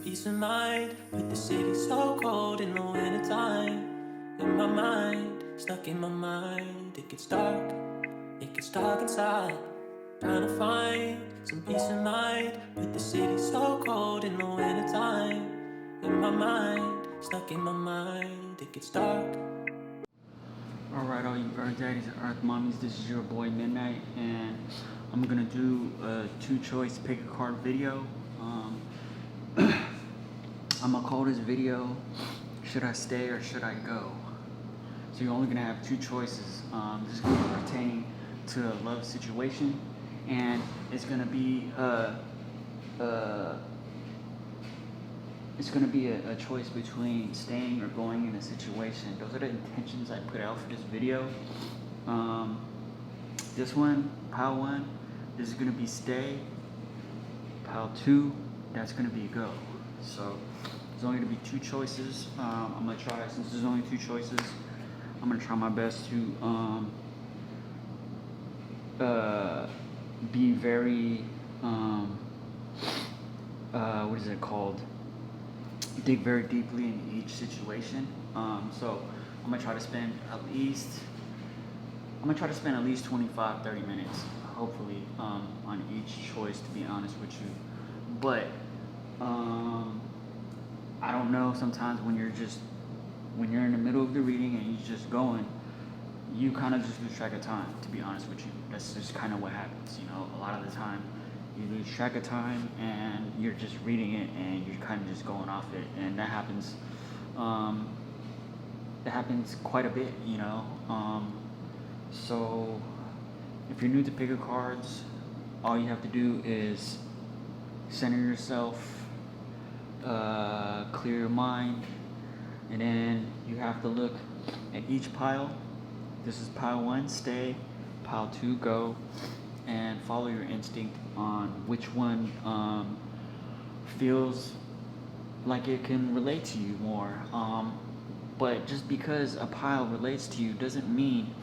peace of mind. With the city so cold in the wintertime. In my mind, stuck in my mind. It gets dark inside. Trying to find some peace of mind. With the city so cold in the wintertime. In my mind, stuck in my mind. It gets dark. Alright, all you Earth Daddies and Earth Mommies, this is your boy Midnight, and I'm gonna do a two-choice pick a card video. I'm gonna call this video, Should I Stay or Should I Go? So you're only gonna have two choices. This is gonna be pertaining to a love situation, and it's gonna be a choice between staying or going in a situation. Those are the intentions I put out for this video. This one, pile 1, this is going to be stay. Pile 2, that's going to be go. So there's only going to be two choices. I'm going to try, since there's only two choices, I'm going to try my best to be very, what is it called? Dig very deeply in each situation. So I'm gonna try to spend at least 25-30 minutes, hopefully, on each choice, to be honest with you. But I don't know, sometimes when you're in the middle of the reading and you're just going, you kind of just lose track of time, to be honest with you. That's just kind of what happens, a lot of the time. You lose track of time and you're just reading it and you're kind of just going off it, and that happens quite a bit, so if you're new to pick a cards, all you have to do is center yourself, clear your mind, and then you have to look at each pile. This is pile 1, stay. Pile 2, go. And follow your instinct on which one feels like it can relate to you more. But just because a pile relates to you doesn't mean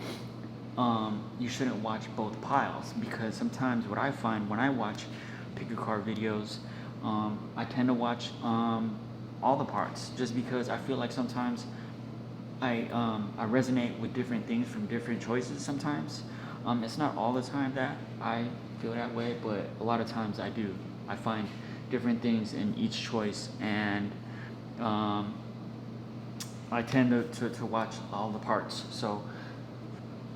you shouldn't watch both piles. Because sometimes what I find when I watch pick a card videos, I tend to watch all the parts, just because I feel like sometimes I resonate with different things from different choices sometimes. It's not all the time that I feel that way, but a lot of times I do. I find different things in each choice, and I tend to watch all the parts. So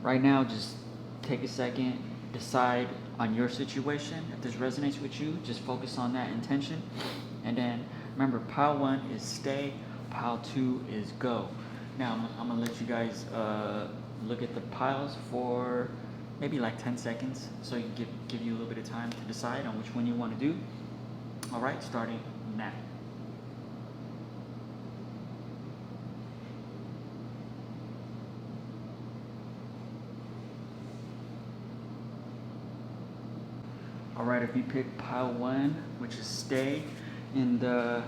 right now, just take a second, decide on your situation. If this resonates with you, just focus on that intention. And then remember, pile 1 is stay, pile 2 is go. Now I'm gonna let you guys look at the piles for maybe like 10 seconds, so you can give you a little bit of time to decide on which one you want to do. All right, starting now. All right, if you pick pile 1, which is stay, in the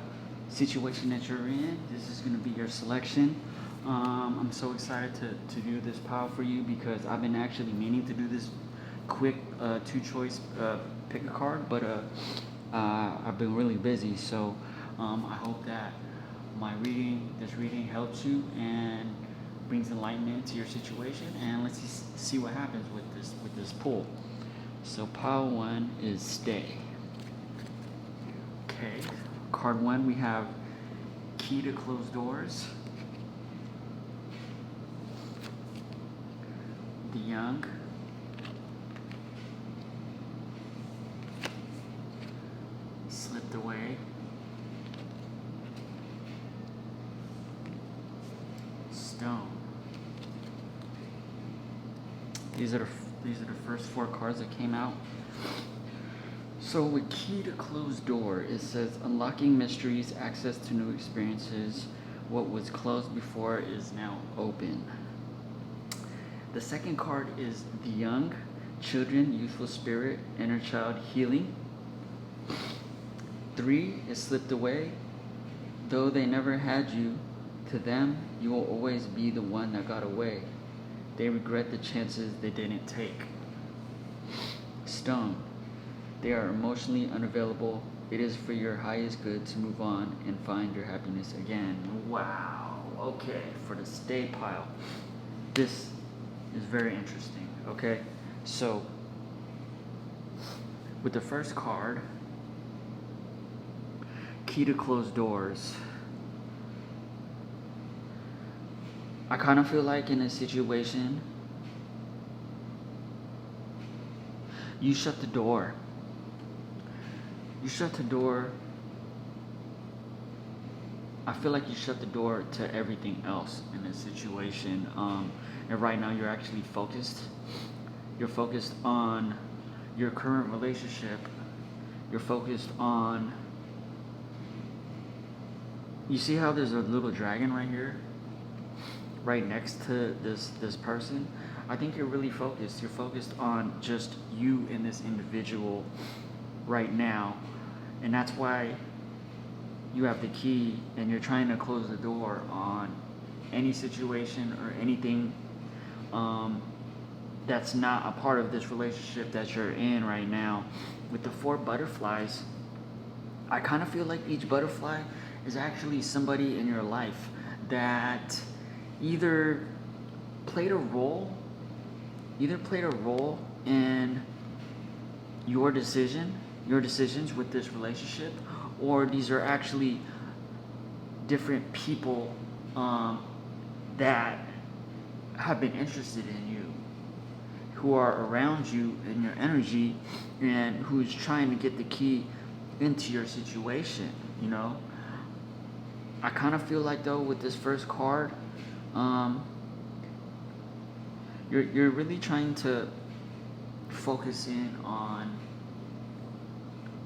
situation that you're in, this is going to be your selection. I'm so excited to do this pile for you, because I've been actually meaning to do this quick two-choice pick a card, but I've been really busy. So I hope that this reading helps you and brings enlightenment to your situation. And let's see what happens with this pull. So pile 1 is stay. Okay, card 1, we have key to closed doors. The young. Slipped away. Stone. These are the first 4 cards that came out. So with key to closed door, it says unlocking mysteries, access to new experiences. What was closed before is now open. The second card is the young, children, youthful spirit, inner child, healing. 3 is slipped away. Though they never had you, to them you will always be the one that got away. They regret the chances they didn't take. Stone. They are emotionally unavailable. It is for your highest good to move on and find your happiness again. Wow. Okay, for the stay pile. This is very interesting. Okay, so with the first card, key to closed doors. I kind of feel like in a situation, you shut the door. You shut the door. I feel like you shut the door to everything else in this situation. And right now you're actually focused. You're focused on your current relationship. You're focused on. You see how there's a little dragon right here, right next to this person? I think you're really focused. You're focused on just you and this individual right now, and that's why you have the key and you're trying to close the door on any situation or anything that's not a part of this relationship that you're in right now. With the 4 butterflies, I kind of feel like each butterfly is actually somebody in your life that either played a role in your decisions with this relationship, or these are actually different people that have been interested in you, who are around you in your energy, and who's trying to get the key into your situation, you know? I kind of feel like, though, with this first card, you're really trying to focus in on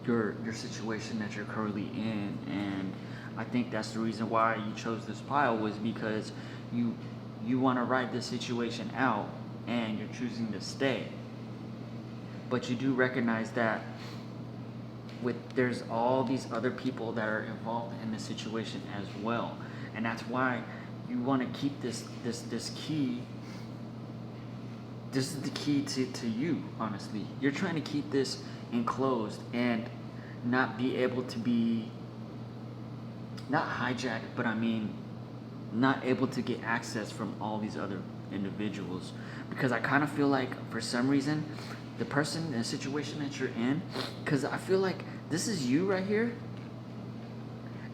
your situation that you're currently in, and I think that's the reason why you chose this pile, was because you want to ride this situation out and you're choosing to stay. But you do recognize that there's all these other people that are involved in the situation as well, and that's why you want to keep this key. This is the key to you, honestly. You're trying to keep this enclosed and not be able to be, not hijacked, but I mean not able to get access from all these other individuals. Because I kind of feel like, for some reason, the person in the situation that you're in, because I feel like this is you right here,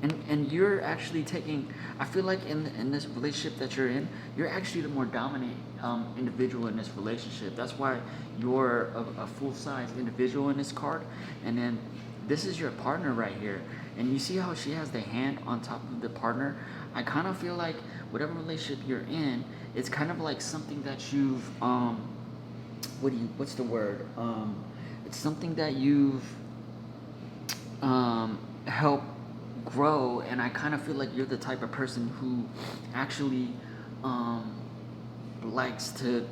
and you're actually taking, I feel like in this relationship that you're in, you're actually the more dominant individual in this relationship. That's why you're a full-size individual in this card, and then this is your partner right here. And you see how she has the hand on top of the partner? I kind of feel like whatever relationship you're in, it's kind of like something that you've what's the word? It's something that you've helped grow, and I kind of feel like you're the type of person who actually likes to,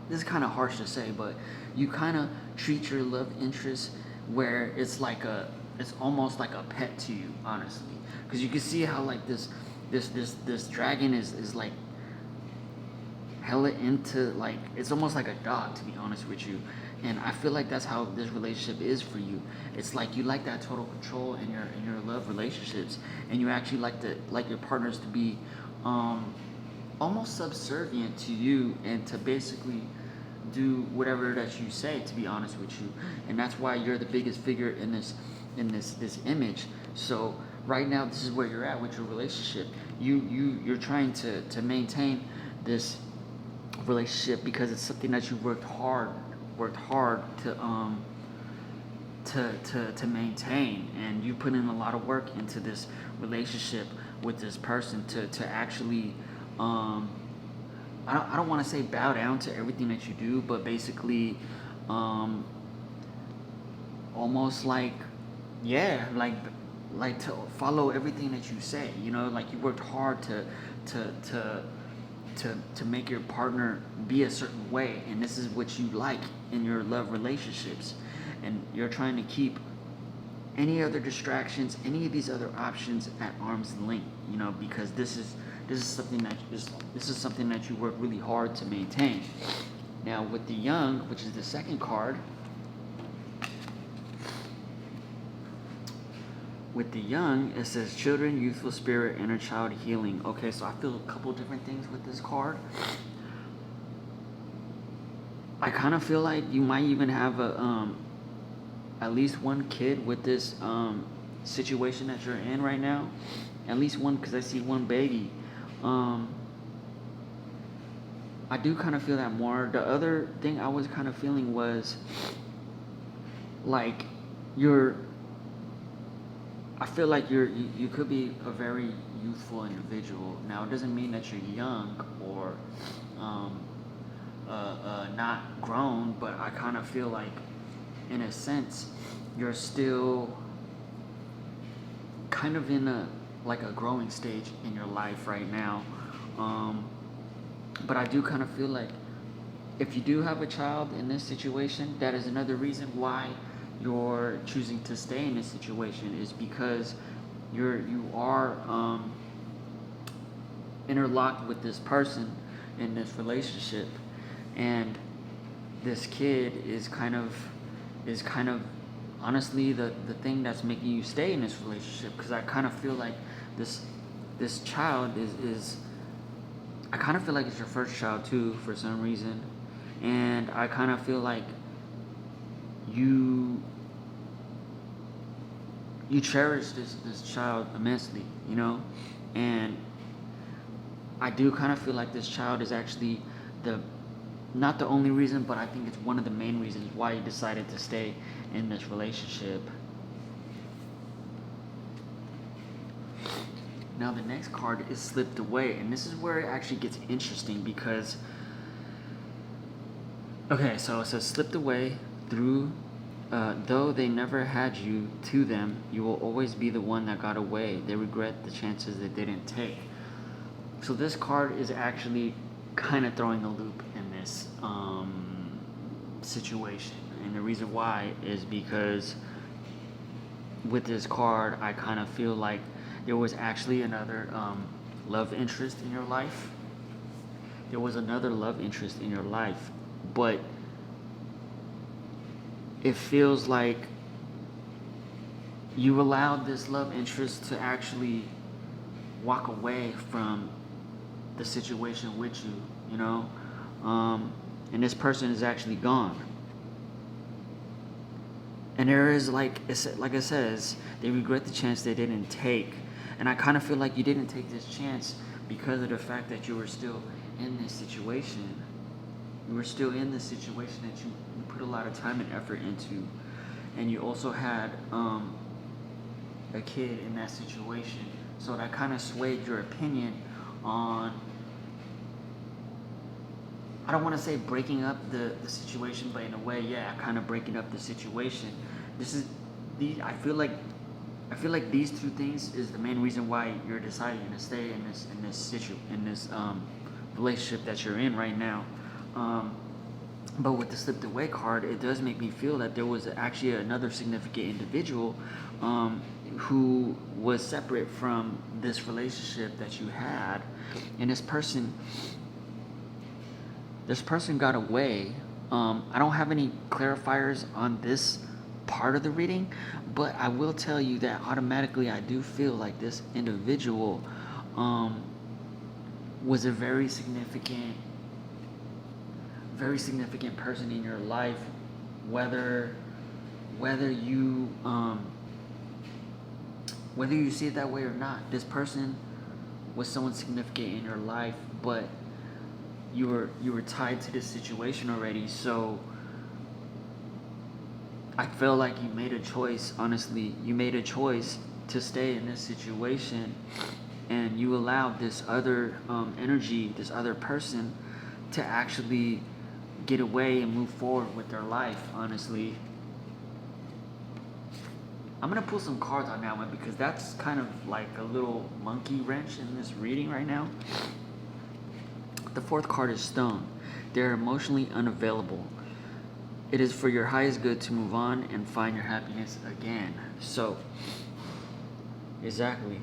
this is kind of harsh to say, but you kind of treat your love interest where it's almost like a pet to you, honestly, because you can see how like this dragon is like hella into, like, it's almost like a dog, to be honest with you. And I feel like that's how this relationship is for you. It's like you like that total control in your love relationships, and you actually like your partners to be almost subservient to you and to basically do whatever that you say, to be honest with you. And that's why you're the biggest figure in this image. So right now, this is where you're at with your relationship. You're trying to maintain this relationship because it's something that you worked hard to maintain, and you put in a lot of work into this relationship with this person to actually I don't want to say bow down to everything that you do, but basically almost like, yeah, like to follow everything that you say, you know, like you worked hard to make your partner be a certain way, and this is what you like in your love relationships, and you're trying to keep any other distractions, any of these other options at arm's length, you know, because this is something that you work really hard to maintain. Now with the Young, which is the second card, with the young, it says children, youthful spirit, inner child healing. Okay, so I feel a couple different things with this card. I kind of feel like you might even have a at least one kid with this situation that you're in right now. At least one, because I see one baby. I do kind of feel that more. The other thing I was kind of feeling was like I feel like you could be a very youthful individual. Now, it doesn't mean that you're young or not grown, but I kind of feel like, in a sense, you're still kind of in a growing stage in your life right now. But I do kind of feel like if you do have a child in this situation, that is another reason why you're choosing to stay in this situation, is because you are interlocked with this person in this relationship, and this kid is kind of honestly the thing that's making you stay in this relationship. Because I kind of feel like this child is I kind of feel like it's your first child too, for some reason. And I kind of feel like you cherish this child immensely, you know? And I do kind of feel like this child is actually not the only reason, but I think it's one of the main reasons why you decided to stay in this relationship. Now the next card is Slipped Away, and this is where it actually gets interesting, because okay, so it says slipped away through though they never had you to them, you will always be the one that got away. They regret the chances they didn't take. So this card is actually kind of throwing a loop in this situation, and the reason why is because with this card, I kind of feel like there was actually another love interest in your life. There was another love interest in your life, but it feels like you allowed this love interest to actually walk away from the situation with you, you know? And this person is actually gone. And there is, like it says, they regret the chance they didn't take. And I kind of feel like you didn't take this chance because of the fact that you were still in this situation. You were still in this situation that you put a lot of time and effort into. And you also had a kid in that situation. So that kind of swayed your opinion on, I don't want to say breaking up the situation, but in a way, yeah, kind of breaking up the situation. I feel like these two things is the main reason why you're deciding to stay in this relationship that you're in right now. But with the Slipped Away card, it does make me feel that there was actually another significant individual who was separate from this relationship that you had, and this person got away. I don't have any clarifiers on this part of the reading, but I will tell you that automatically I do feel like this individual was a very significant person in your life, whether you see it that way or not. This person was someone significant in your life, but you were tied to this situation already. So I feel like you made a choice. Honestly, you made a choice to stay in this situation, and you allowed this other energy, this other person, to actually get away and move forward with their life. Honestly, I'm gonna pull some cards on that one, because that's kind of like a little monkey wrench in this reading right now. The fourth card is Stone. They're emotionally unavailable. It is for your highest good to move on and find your happiness again. So, exactly.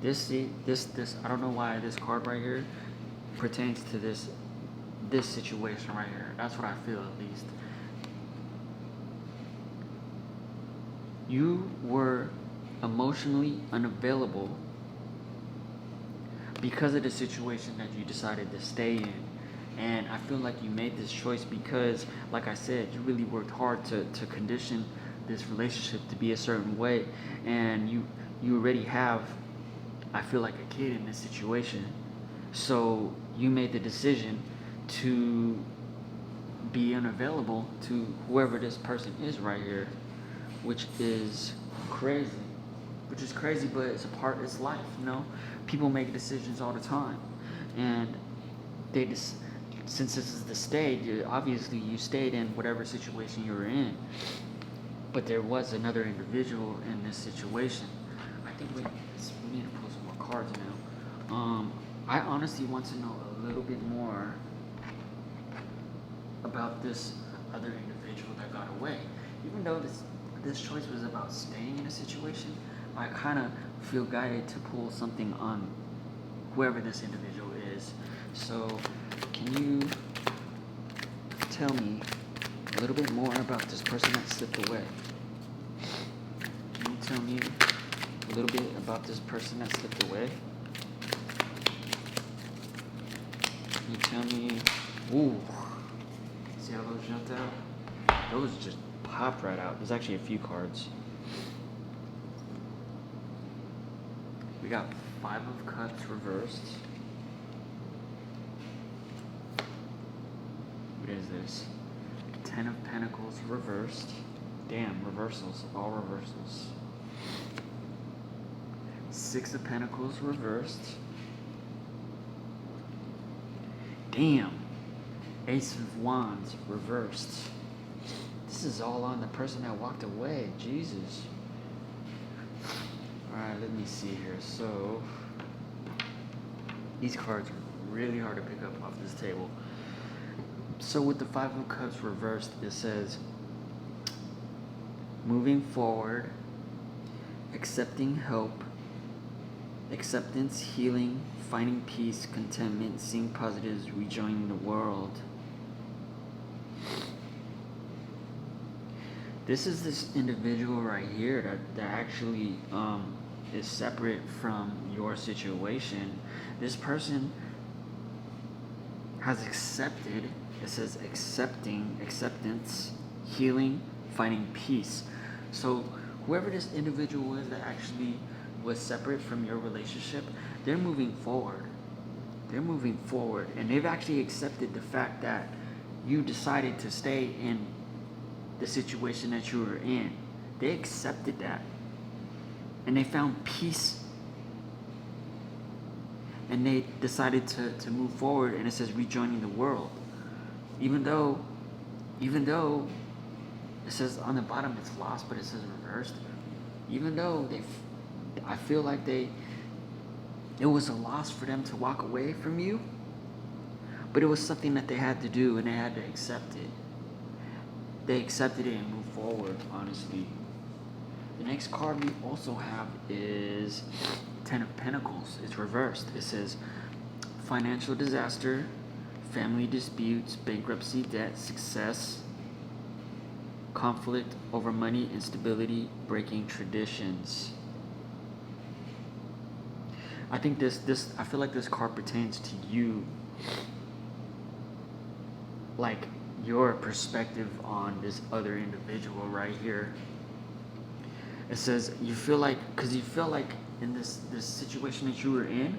This I don't know why this card right here pertains to this situation right here. That's what I feel, at least. You were emotionally unavailable because of the situation that you decided to stay in. And I feel like you made this choice because, like I said, you really worked hard to condition this relationship to be a certain way. And you already have, I feel like, a kid in this situation. So you made the decision to be unavailable to whoever this person is right here, which is crazy. But it's life, you know? People make decisions all the time. And they just, since this is the state, obviously you stayed in whatever situation you were in. But there was another individual in this situation. I think we need to pull some more cards now. I honestly want to know a little bit more about this other individual that got away. Even though this choice was about staying in a situation, I kind of feel guided to pull something on whoever this individual is. So, can you tell me a little bit more about this person that slipped away? Can you tell me a little bit about this person that slipped away? Can you tell me? Ooh. See how those jumped out? Those just popped right out. There's actually a few cards. We got 5 of Cups reversed. What is this? 10 of Pentacles reversed. Damn, reversals. All reversals. 6 of Pentacles reversed. Damn. Ace of Wands reversed. This is all on the person that walked away. Jesus. Alright, let me see here. So, these cards are really hard to pick up off this table. So with the 5 of Cups reversed, it says, moving forward, accepting help, acceptance, healing, finding peace, contentment, seeing positives, rejoining the world. This is this individual right here that actually is separate from your situation. This person has accepted, it says accepting, acceptance, healing, finding peace. So whoever this individual is that actually was separate from your relationship, they're moving forward. They're moving forward, and they've actually accepted the fact that you decided to stay in the situation that you were in. They accepted that, and they found peace, and they decided to move forward. And it says rejoining the world, even though it says on the bottom it's lost, but it says reversed. Even though I feel like it was a loss for them to walk away from you, but it was something that they had to do, and they had to accept it. They accepted it and moved forward, honestly. The next card we also have is 10 of Pentacles. It's reversed. It says financial disaster, family disputes, bankruptcy, debt, success, conflict over money, instability, breaking traditions. I think I feel like this card pertains to you. Like your perspective on this other individual right here. It says you feel like in this situation that you were in,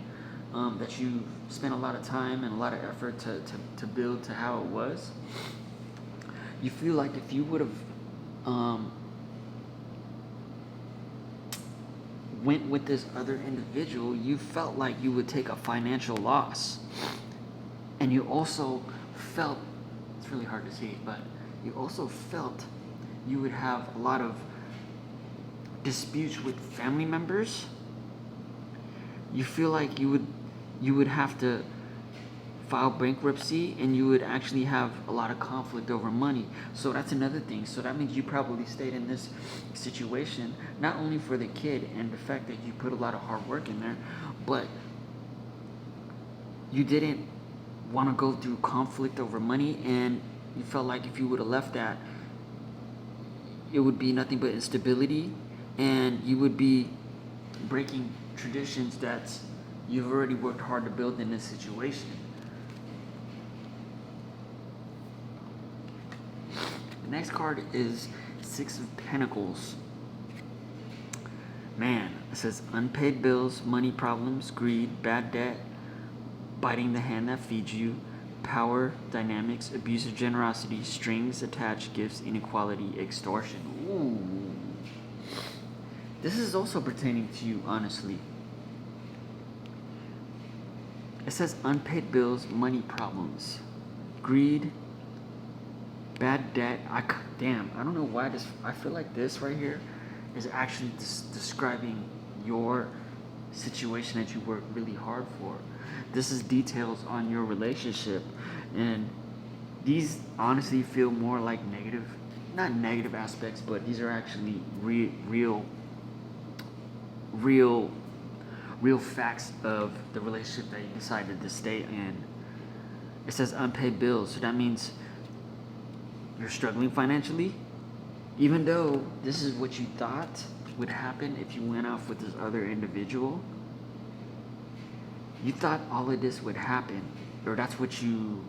that you spent a lot of time and a lot of effort to build to how it was. You feel like if you would have went with this other individual, you felt like you would take a financial loss. And you also felt, it's really hard to see, but you also felt you would have a lot of disputes with family members. You feel like you would have to file bankruptcy, and you would actually have a lot of conflict over money. So that's another thing. So that means you probably stayed in this situation not only for the kid and the fact that you put a lot of hard work in there, but you didn't want to go through conflict over money, and you felt like if you would have left that, it would be nothing but instability, and you would be breaking traditions that you've already worked hard to build in this situation. The next card is Six of Pentacles. Man, it says unpaid bills, money problems, greed, bad debt, biting the hand that feeds you, power dynamics, abusive generosity, strings attached, gifts, inequality, extortion. Ooh. This is also pertaining to you, honestly. It says unpaid bills, money problems, greed, bad debt. I don't know why this. I feel like this right here is actually describing your situation that you worked really hard for. This is details on your relationship, and these honestly feel more like negative, not negative aspects, but these are actually real facts of the relationship that you decided to stay in. It says unpaid bills, so that means you're struggling financially, even though this is what you thought would happen if you went off with this other individual. You thought all of this would happen, or that's what you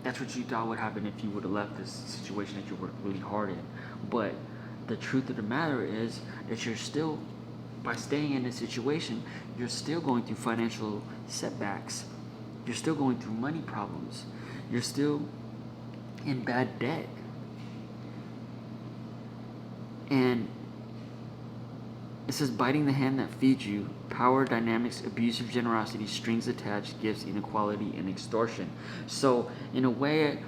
thought would happen if you would have left this situation that you worked really hard in. But the truth of the matter is that you're still, by staying in this situation, you're still going through financial setbacks. You're still going through money problems. You're still in bad debt. And it says biting the hand that feeds you, power dynamics, abusive generosity, strings attached, gifts, inequality, and extortion. So in a way,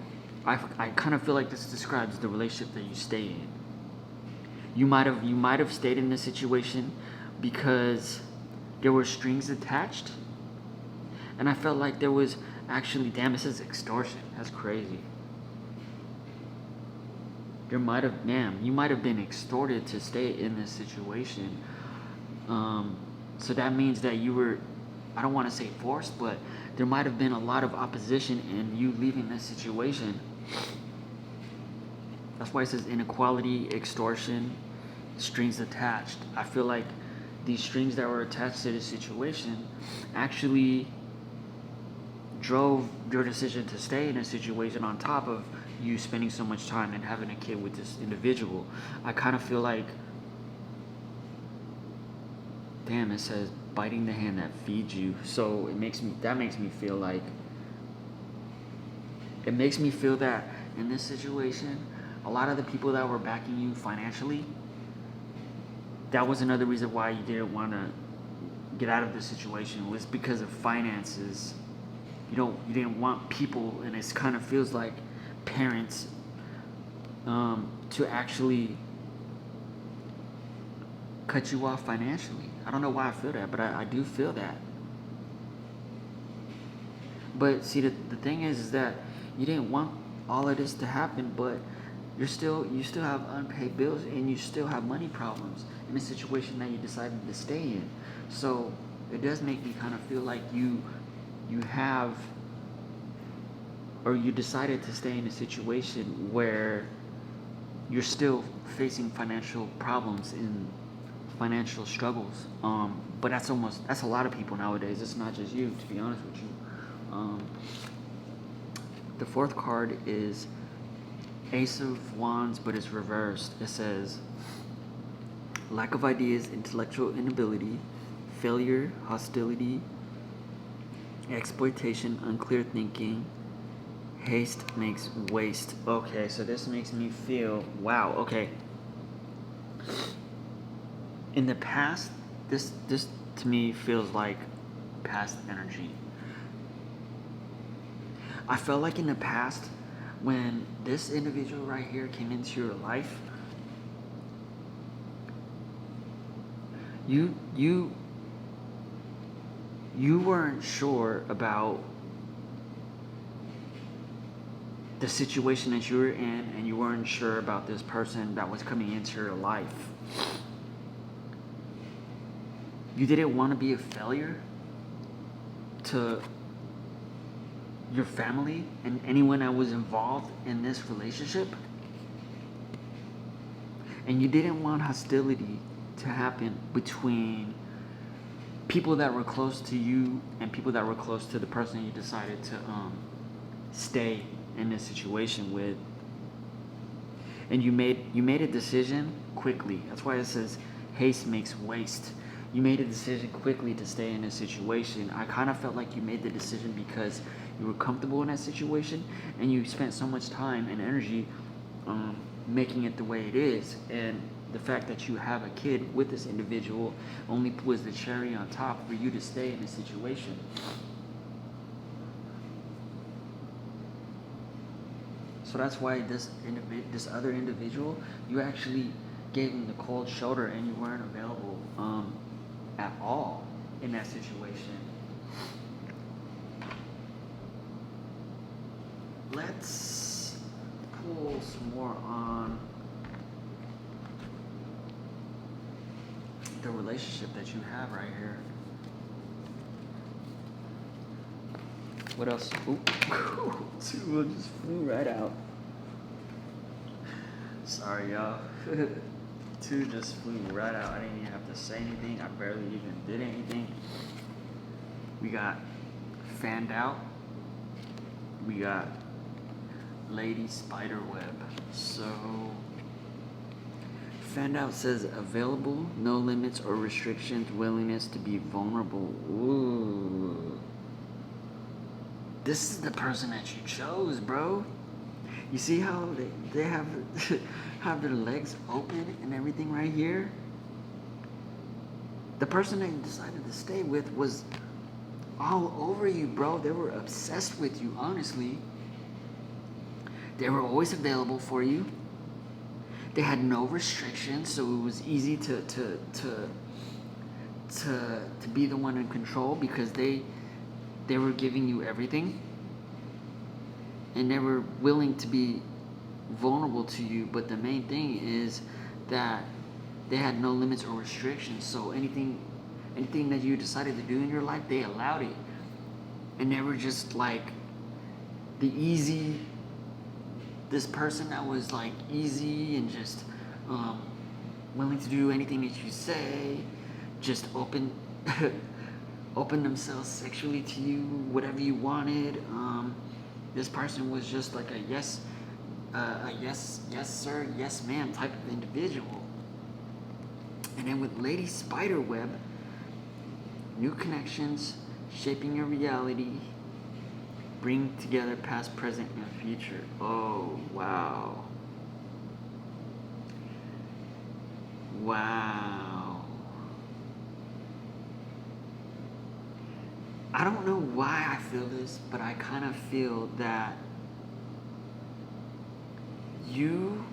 I kind of feel like this describes the relationship that you stay in. You might have stayed in this situation because there were strings attached, and I felt like there was actually, damn, it says extortion. That's crazy. You might have been extorted to stay in this situation. So that means that you were, I don't want to say forced, but there might have been a lot of opposition in you leaving this situation. That's why it says inequality, extortion, strings attached. I feel like these strings that were attached to this situation actually drove your decision to stay in a situation, on top of you spending so much time and having a kid with this individual. I kind of feel like, damn, it says biting the hand that feeds you. So that makes me feel like, it makes me feel that in this situation, a lot of the people that were backing you financially, that was another reason why you didn't want to get out of the situation, was because of finances. You didn't want people, and it kind of feels like parents, to actually cut you off financially. I don't know why I feel that, but I do feel that. But see, the thing is that you didn't want all of this to happen, but you still have unpaid bills, and you still have money problems in a situation that you decided to stay in. So it does make me kind of feel like you have, or you decided to stay in a situation where you're still facing financial problems and financial struggles. But that's a lot of people nowadays. It's not just you, to be honest with you. The fourth card is Ace of Wands, but it's reversed. It says lack of ideas, intellectual inability, failure, hostility, exploitation, unclear thinking, haste makes waste. Okay, so this makes me feel, wow, okay. In the past, this to me feels like past energy. I felt like in the past, when this individual right here came into your life, you weren't sure about the situation that you were in, and you weren't sure about this person that was coming into your life. You didn't want to be a failure to your family and anyone that was involved in this relationship. And you didn't want hostility to happen between people that were close to you and people that were close to the person you decided to stay in this situation with. And you made a decision quickly. That's why it says haste makes waste. You made a decision quickly to stay in a situation. I kind of felt like you made the decision because you were comfortable in that situation and you spent so much time and energy making it the way it is. And the fact that you have a kid with this individual only was the cherry on top for you to stay in a situation. So that's why this other individual, you actually gave him the cold shoulder and you weren't available at all in that situation. Let's pull some more on the relationship that you have right here. What else? Ooh, two just flew right out. Sorry, y'all. Two just flew right out. I didn't even have to say anything. I barely even did anything. We got fanned out. We got Lady Spiderweb. So, fanned out says available, no limits or restrictions, willingness to be vulnerable. Ooh. This is the person that you chose, bro. You see how they have have their legs open and everything right here? The person that you decided to stay with was all over you, bro. They were obsessed with you, honestly. They were always available for you. They had no restrictions, so it was easy to be the one in control because they were giving you everything. And they were willing to be vulnerable to you, but the main thing is that they had no limits or restrictions. So anything that you decided to do in your life, they allowed it. And they were just like this person that was like easy and just willing to do anything that you say, just open themselves sexually to you, whatever you wanted. This person was just like a yes sir, yes ma'am type of individual. And then with Lady Spiderweb, new connections, shaping your reality, bring together past, present, and future. Oh, wow. Wow. I don't know why I feel this, but I kind of feel that you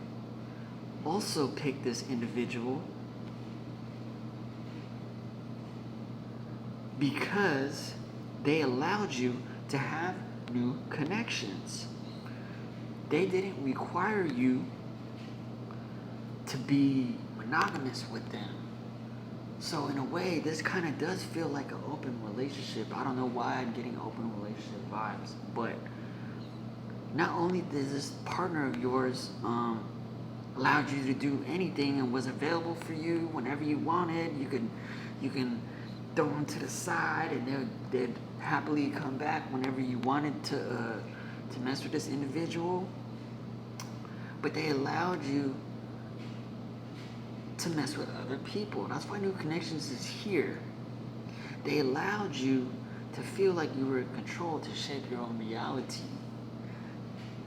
also picked this individual because they allowed you to have new connections. They didn't require you to be monogamous with them. So in a way, this kind of does feel like an open relationship. I don't know why I'm getting open relationship vibes, but not only does this partner of yours allowed you to do anything and was available for you whenever you wanted, you can throw them to the side and they'd happily come back whenever you wanted to mess with this individual. But they allowed you to mess with other people. That's why New Connections is here. They allowed you to feel like you were in control to shape your own reality.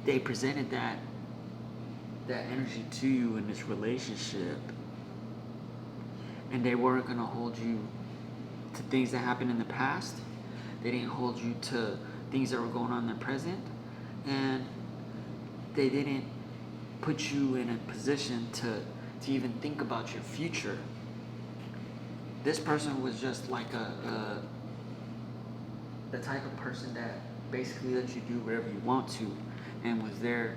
They presented that energy to you in this relationship. And they weren't going to hold you to things that happened in the past. They didn't hold you to things that were going on in the present. And they didn't put you in a position to even think about your future. This person was just like the type of person that basically lets you do whatever you want to and was there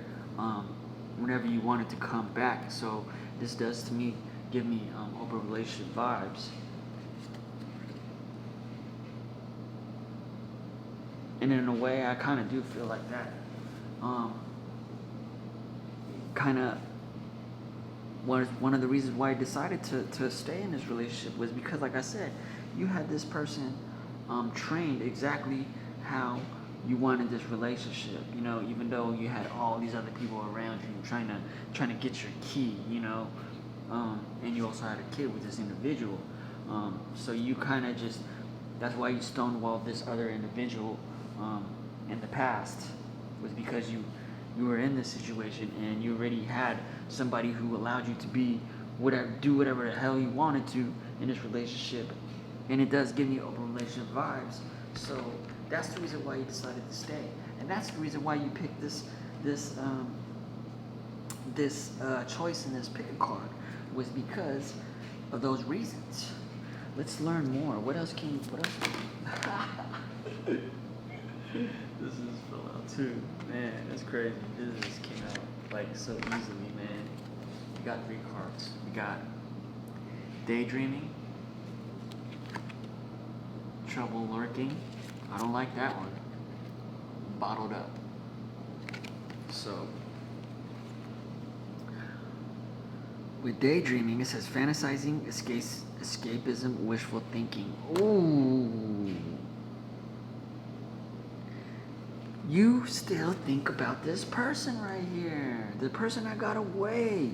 whenever you wanted to come back. So this does to me give me open relationship vibes. And in a way, I kind of do feel like that kind of one of the reasons why I decided to stay in this relationship was because, like I said, you had this person trained exactly how you wanted this relationship. You know, even though you had all these other people around you trying to get your key. You know, and you also had a kid with this individual. So you kind of just, that's why you stonewalled this other individual in the past, was because you were in this situation and you already had somebody who allowed you to do whatever the hell you wanted to in this relationship, and it does give me open relationship vibes. So that's the reason why you decided to stay, and that's the reason why you picked this choice in this pick a card, was because of those reasons. Let's learn more. What else? This is fell out too. Man, that's crazy. This just came out like so easily, man. We got 3 cards. We got daydreaming, trouble lurking. I don't like that one. Bottled up. So with daydreaming, it says fantasizing, escapism, wishful thinking. Ooh. You still think about this person right here. The person that got away.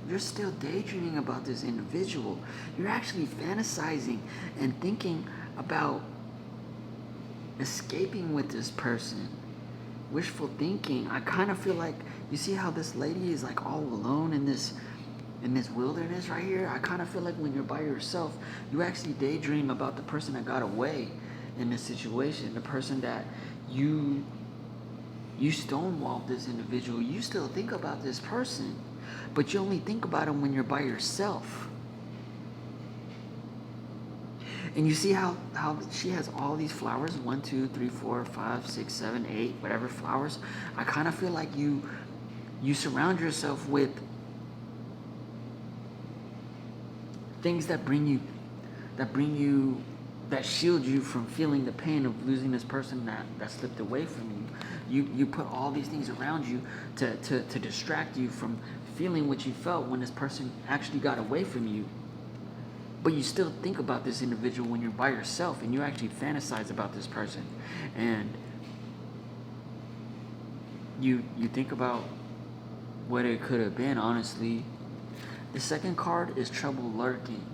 You're still daydreaming about this individual. You're actually fantasizing and thinking about escaping with this person. Wishful thinking. I kind of feel like, you see how this lady is like all alone in this wilderness right here? I kind of feel like when you're by yourself, you actually daydream about the person that got away in this situation, the person that you stonewalled this individual. You still think about this person, but you only think about him when you're by yourself. And you see how she has all these flowers, 1, 2, 3, 4, 5, 6, 7, 8, whatever flowers. I kind of feel like you surround yourself with things that shield you from feeling the pain of losing this person that slipped away from you. You put all these things around you to distract you from feeling what you felt when this person actually got away from you. But you still think about this individual when you're by yourself, and you actually fantasize about this person. And you think about what it could have been, honestly. The second card is trouble lurking.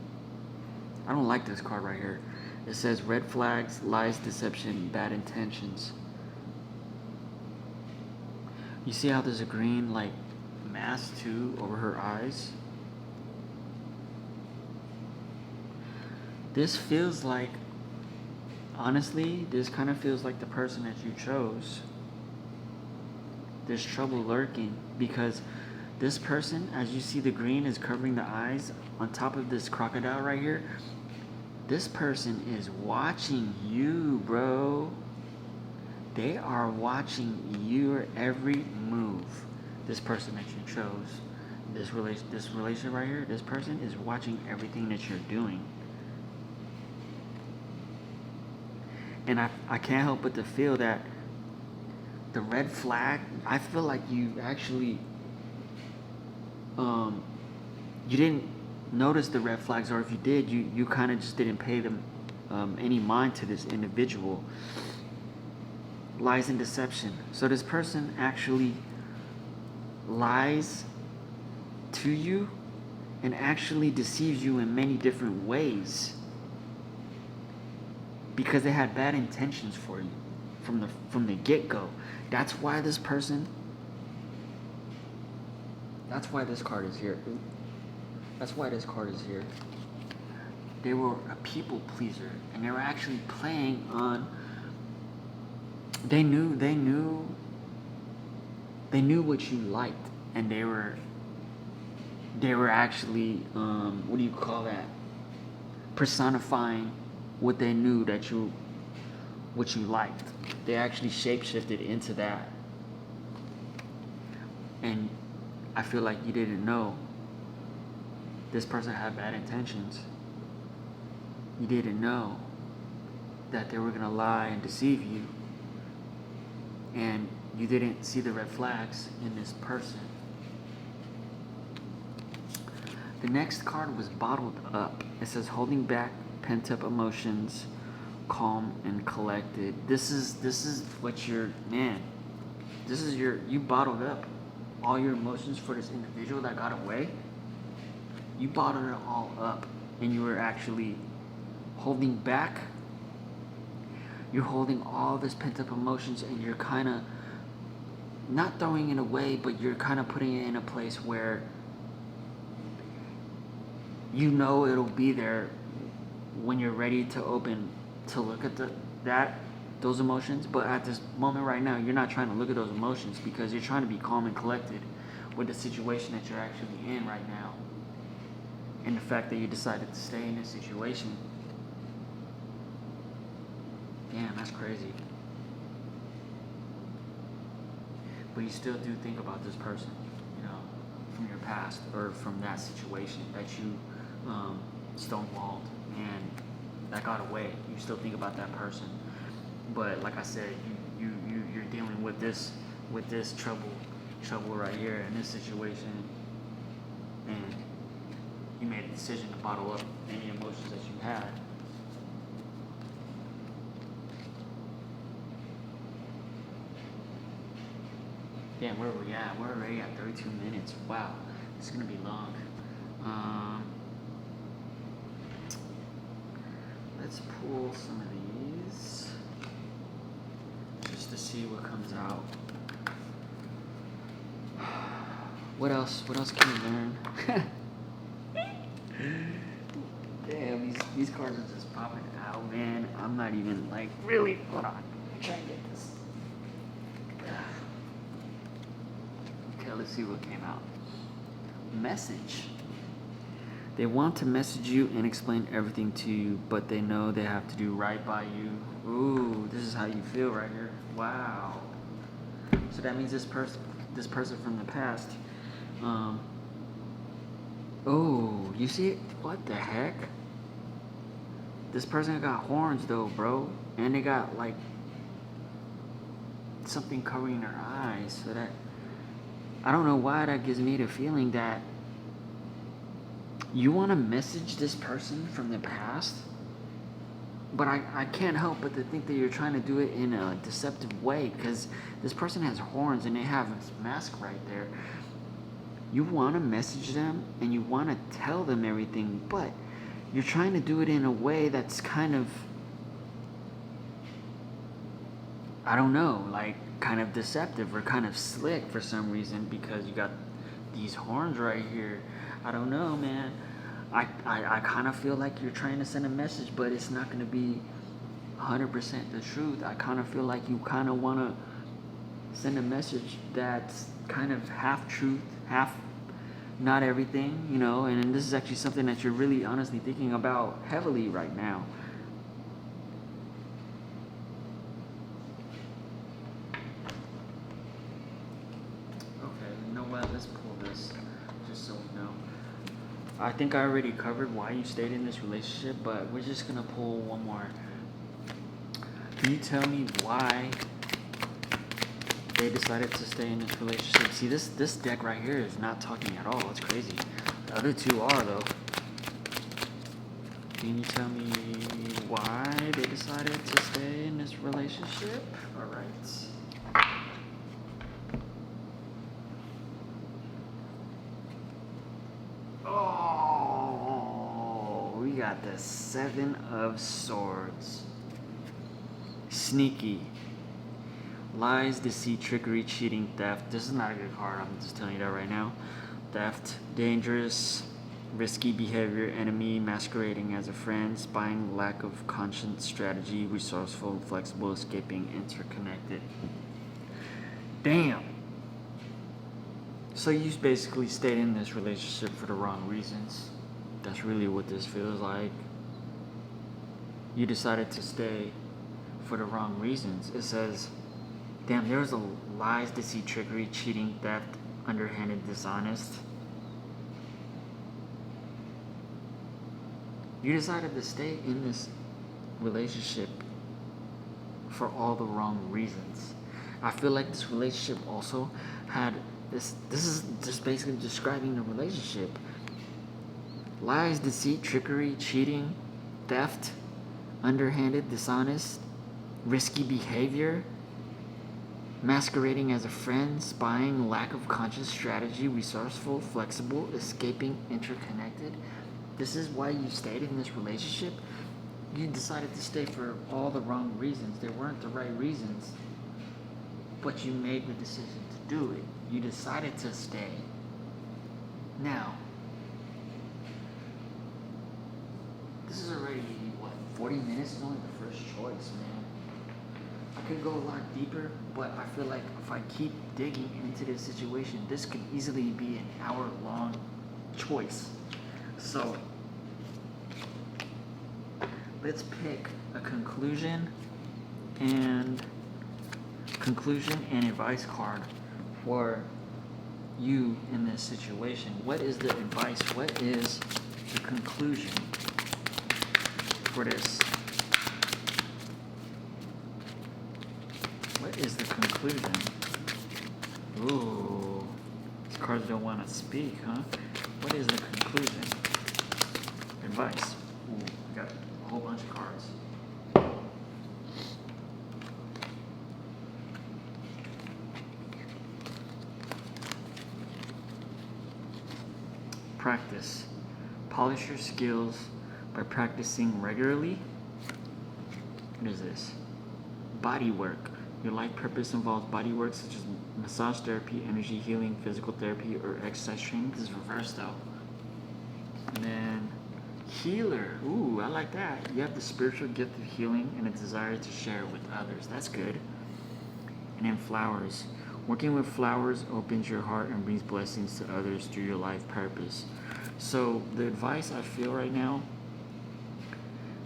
I don't like this card right here. It says red flags, lies, deception, bad intentions. You see how there's a green like mask too over her eyes? This feels like, honestly, this kind of feels like the person that you chose. There's trouble lurking because this person, as you see the green is covering the eyes on top of this crocodile right here. This person is watching you, bro. They are watching your every move. This person that you chose, this relation right here, this person is watching everything that you're doing. And I can't help but to feel that the red flag, I feel like you actually, you didn't notice the red flags, or if you did, you kind of just didn't pay them any mind to this individual. Lies and deception. So this person actually lies to you and actually deceives you in many different ways because they had bad intentions for you from the get-go. That's why this card is here. That's why this card is here. They were a people pleaser, and they were actually playing on. They knew what you liked, and they were actually what do you call that? Personifying what they knew what you liked. They actually shapeshifted into that, and I feel like you didn't know this person had bad intentions. You didn't know that they were gonna lie and deceive you, and you didn't see the red flags in this person. The next card was bottled up. It says holding back pent up emotions, calm and collected. This is what you're, man. This is you bottled up all your emotions for this individual that got away. You bottled it all up, and you were actually holding back. You're holding all this pent up emotions, and you're kind of not throwing it away, but you're kind of putting it in a place where you know it'll be there when you're ready to look at those emotions. But at this moment right now, you're not trying to look at those emotions because you're trying to be calm and collected with the situation that you're actually in right now, and the fact that you decided to stay in this situation. Damn, that's crazy. But you still do think about this person, from your past or from that situation that you stonewalled and that got away. You still think about that person. But like I said, you're dealing with this trouble right here in this situation, and you made a decision to bottle up any emotions that you had. Damn, where are we at? We're already at 32 minutes. Wow, it's gonna be long. Let's pull some of these just to see what comes out. What else can we learn? Damn, these cards are just popping out, man. I'm not even really. Hold on, I'm trying to get this. Okay, let's see what came out. Message. They want to message you and explain everything to you, but they know they have to do right by you. Ooh, this is how you feel right here. Wow. So that means this person from the past. Oh, you see it? What the heck? This person got horns though, bro, and they got something covering their eyes. So that, I don't know why that gives me the feeling that you want to message this person from the past, but I can't help but to think that you're trying to do it in a deceptive way, because this person has horns and they have this mask right there. You want to message them and you want to tell them everything, but you're trying to do it in a way that's kind of, I don't know, kind of deceptive or kind of slick for some reason, because you got these horns right here. I don't know, man. I kind of feel like you're trying to send a message, but it's not going to be 100% the truth. I kind of feel like you kind of want to send a message that's kind of half truth, half not everything, and this is actually something that you're really honestly thinking about heavily right now. Okay, you know what? Let's pull this just so we know. I think I already covered why you stayed in this relationship, but we're just gonna pull one more. Can you tell me why they decided to stay in this relationship? See, this deck right here is not talking at all. It's crazy. The other two are, though. Can you tell me why they decided to stay in this relationship? All right. Oh, we got the Seven of Swords. Sneaky. Lies, deceit, trickery, cheating, theft. This is not a good card. I'm just telling you that right now. Theft, dangerous, risky behavior, enemy masquerading as a friend, spying, lack of conscience, strategy, resourceful, flexible, escaping, interconnected. Damn. So you basically stayed in this relationship for the wrong reasons. That's really what this feels like. You decided to stay for the wrong reasons. It says, damn, there's a lies, deceit, trickery, cheating, theft, underhanded, dishonest. You decided to stay in this relationship for all the wrong reasons. I feel like this relationship also had this is just basically describing the relationship. Lies, deceit, trickery, cheating, theft, underhanded, dishonest, risky behavior, masquerading as a friend, spying, lack of conscious strategy, resourceful, flexible, escaping, interconnected. This is why you stayed in this relationship. You decided to stay for all the wrong reasons. They weren't the right reasons, but you made the decision to do it. You decided to stay. Now, this is already, 40 minutes is only the first choice, man. I could go a lot deeper, but I feel like if I keep digging into this situation, this could easily be an hour-long choice. So, let's pick a conclusion and advice card for you in this situation. What is the advice? What is the conclusion for this? What is the conclusion? Ooh, these cards don't want to speak, huh? What is the conclusion? Advice. Ooh, I got a whole bunch of cards. Practice. Polish your skills by practicing regularly. What is this? Body work. Your life purpose involves body work such as massage therapy, energy healing, physical therapy, or exercise training. This is reversed though. And then healer. Ooh, I like that. You have the spiritual gift of healing and a desire to share it with others. That's good. And then flowers. Working with flowers opens your heart and brings blessings to others through your life purpose. So the advice I feel right now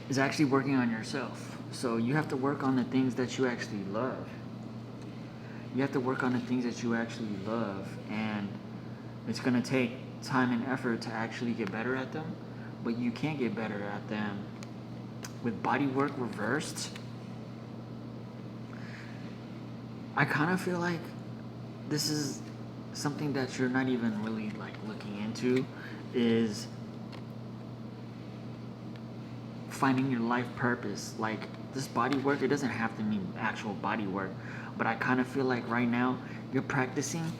is actually working on yourself. So you have to work on the things that you actually love. You have to work on the things that you actually love, and it's going to take time and effort to actually get better at them, but you can get better at them with body work reversed. I kind of feel like this is something that you're not even really like looking into, is finding your life purpose. Like this body work, it doesn't have to mean actual body work, but I kind of feel like right now you're practicing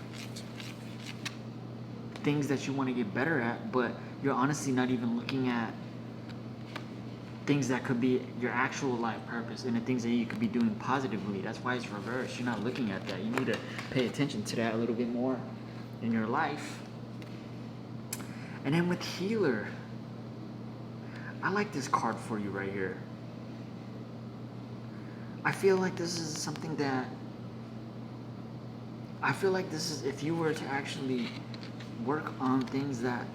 things that you want to get better at, but you're honestly not even looking at things that could be your actual life purpose and the things that you could be doing positively. That's why it's reversed. You're not looking at that. You need to pay attention to that a little bit more in your life. And then with healer, I like this card for you right here. I feel like this is something that, I feel like this is, if you were to actually work on things that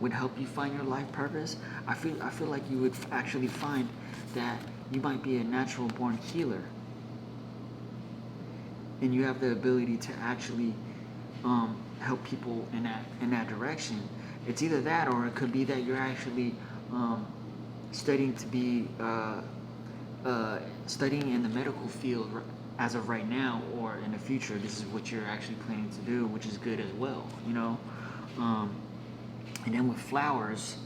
would help you find your life purpose, I feel like you would actually find that you might be a natural born healer, and you have the ability to actually help people in that direction. It's either that, or it could be that you're actually studying to be studying in the medical field as of right now, or in the future. This is what you're actually planning to do, which is good as well, you know. And then with flowers,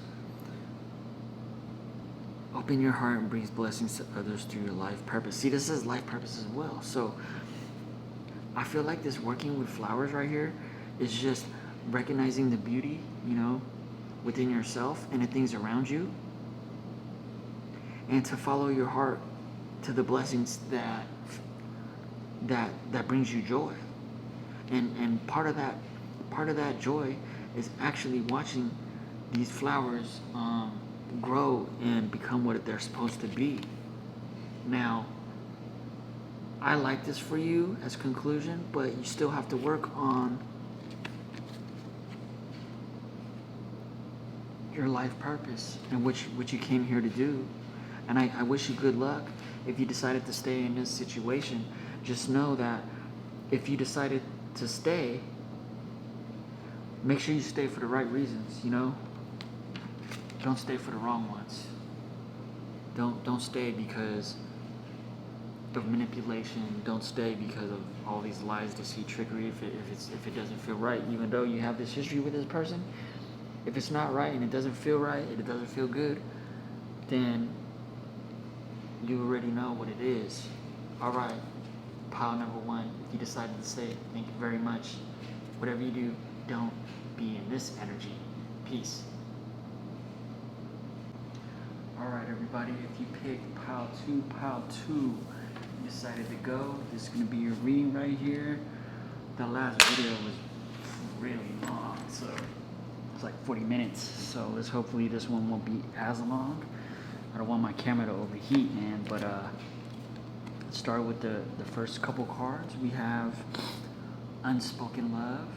open your heart and brings blessings to others through your life purpose. See, this is life purpose as well. So I feel like this working with flowers right here is just recognizing the beauty, you know, within yourself and the things around you, and to follow your heart to the blessings that brings you joy. And part of that joy is actually watching these flowers grow and become what they're supposed to be. Now, I like this for you as conclusion, but you still have to work on your life purpose and what you came here to do. And I wish you good luck. If you decided to stay in this situation, just know that if you decided to stay, make sure you stay for the right reasons, you know? Don't stay for the wrong ones. Don't stay because of manipulation. Don't stay because of all these lies, deceit, trickery. If it doesn't feel right, even though you have this history with this person, If it's not right and it doesn't feel right, and it doesn't feel good, then you already know what it is. All right, pile number one, if you decided to say thank you very much, whatever you do, don't be in this energy. Peace. All right, everybody, if you picked pile two, you decided to go. This is going to be your reading right here. The last video was really long, so it's like 40 minutes. So hopefully this one won't be as long. I don't want my camera to overheat, man. But let's start with the first couple cards. We have Unspoken Love.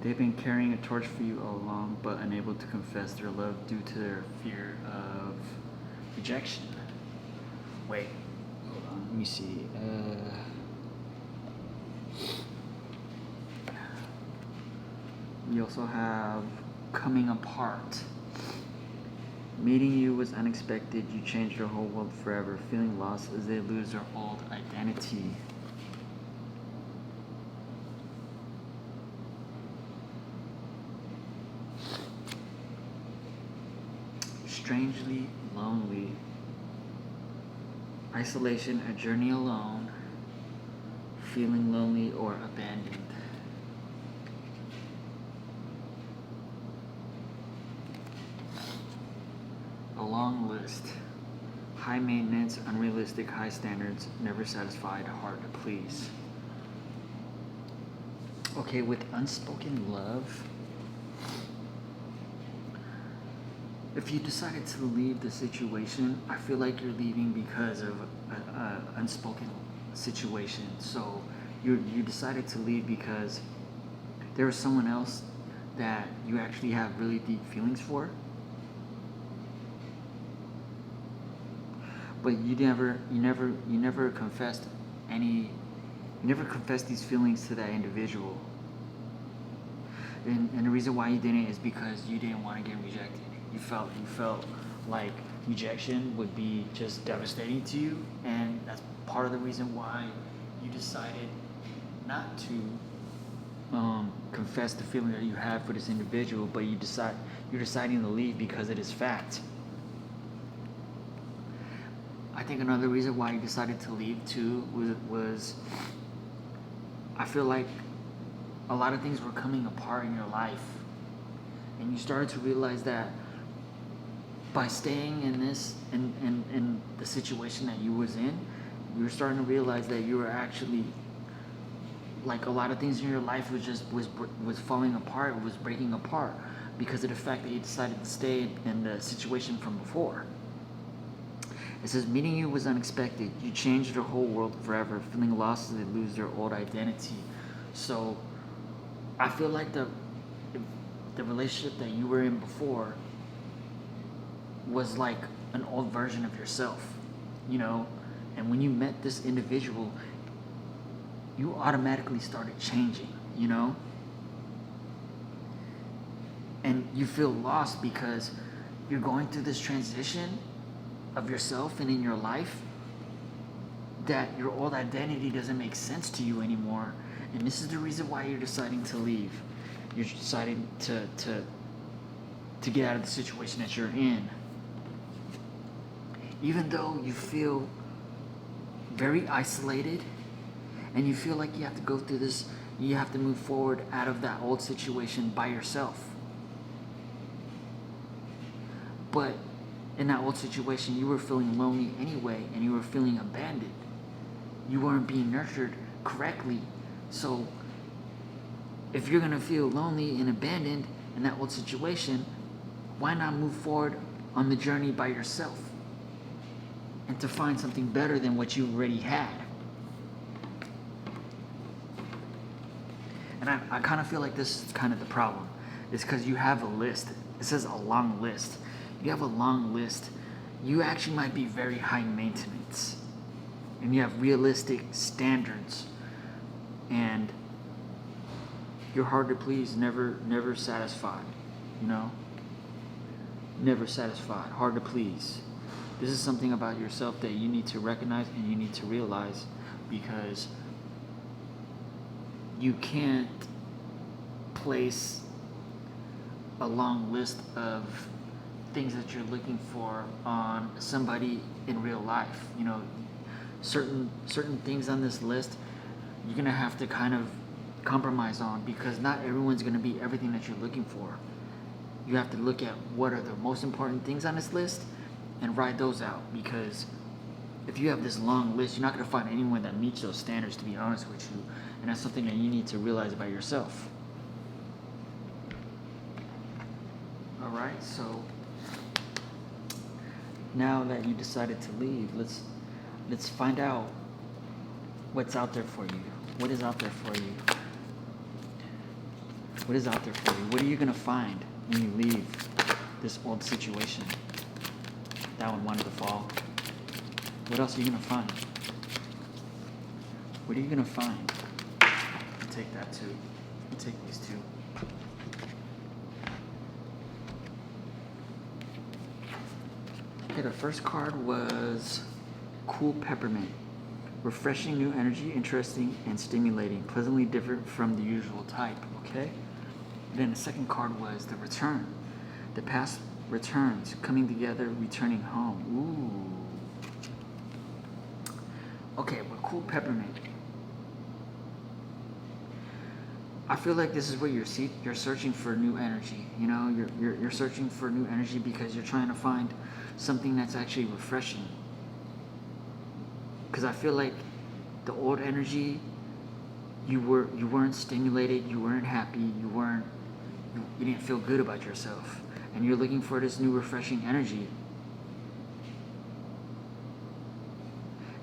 They've been carrying a torch for you all along, but unable to confess their love due to their fear of rejection. Wait, hold on, let me see. We also have Coming Apart. Meeting you was unexpected. You changed your whole world forever. Feeling lost as they lose their old identity. Strangely lonely. Isolation, a journey alone. Feeling lonely or abandoned. A long list. High maintenance, unrealistic, high standards, never satisfied, hard to please. Okay, with Unspoken Love, if you decided to leave the situation, I feel like you're leaving because of an unspoken situation. So you decided to leave because there was someone else that you actually have really deep feelings for, but you never confessed these feelings to that individual. And the reason why you didn't is because you didn't want to get rejected. You felt like rejection would be just devastating to you, and that's part of the reason why you decided not to confess the feeling that you had for this individual, but you're deciding to leave because it is fact. I think another reason why you decided to leave too was I feel like a lot of things were coming apart in your life, and you started to realize that by staying in the situation that you was in, you were starting to realize that you were actually, like, a lot of things in your life was falling apart, was breaking apart because of the fact that you decided to stay in the situation from before. It says, meeting you was unexpected. You changed their whole world forever. Feeling lost as they lose their old identity. So I feel like the relationship that you were in before was like an old version of yourself, you know? And when you met this individual, you automatically started changing, you know? And you feel lost because you're going through this transition of yourself and in your life that your old identity doesn't make sense to you anymore. And this is the reason why you're deciding to leave. You're deciding to get out of the situation that you're in. Even though you feel very isolated and you feel like you have to go through this, you have to move forward out of that old situation by yourself. But in that old situation, you were feeling lonely anyway, and you were feeling abandoned. You weren't being nurtured correctly. So if you're gonna feel lonely and abandoned in that old situation, why not move forward on the journey by yourself and to find something better than what you already had? And I kind of feel like this is kind of the problem. It's because you have a list. It says a long list. You have a long list. You actually might be very high maintenance, and you have realistic standards, and you're hard to please, never satisfied, you know? Never satisfied, hard to please. This is something about yourself that you need to recognize and you need to realize, because you can't place a long list of things that you're looking for on somebody in real life. You know, certain things on this list you're gonna have to kind of compromise on, because not everyone's gonna be everything that you're looking for. You have to look at what are the most important things on this list and write those out, because if you have this long list, you're not gonna find anyone that meets those standards, to be honest with you. And that's something that you need to realize about yourself. Alright, so now that you decided to leave, let's find out what's out there for you. What is out there for you? What is out there for you? What are you gonna find when you leave this old situation? That one wanted to fall. What else are you gonna find? What are you gonna find? I'll take that too. I'll take these two. Okay, the first card was Cool Peppermint. Refreshing, new energy, interesting, and stimulating. Pleasantly different from the usual type, okay? And then the second card was the Return. The past returns, coming together, returning home. Ooh. Okay, with Cool Peppermint, I feel like this is where you're searching for new energy. You know, you're searching for new energy because you're trying to find something that's actually refreshing. Because I feel like the old energy, you weren't stimulated, you weren't happy, you didn't feel good about yourself, and you're looking for this new refreshing energy.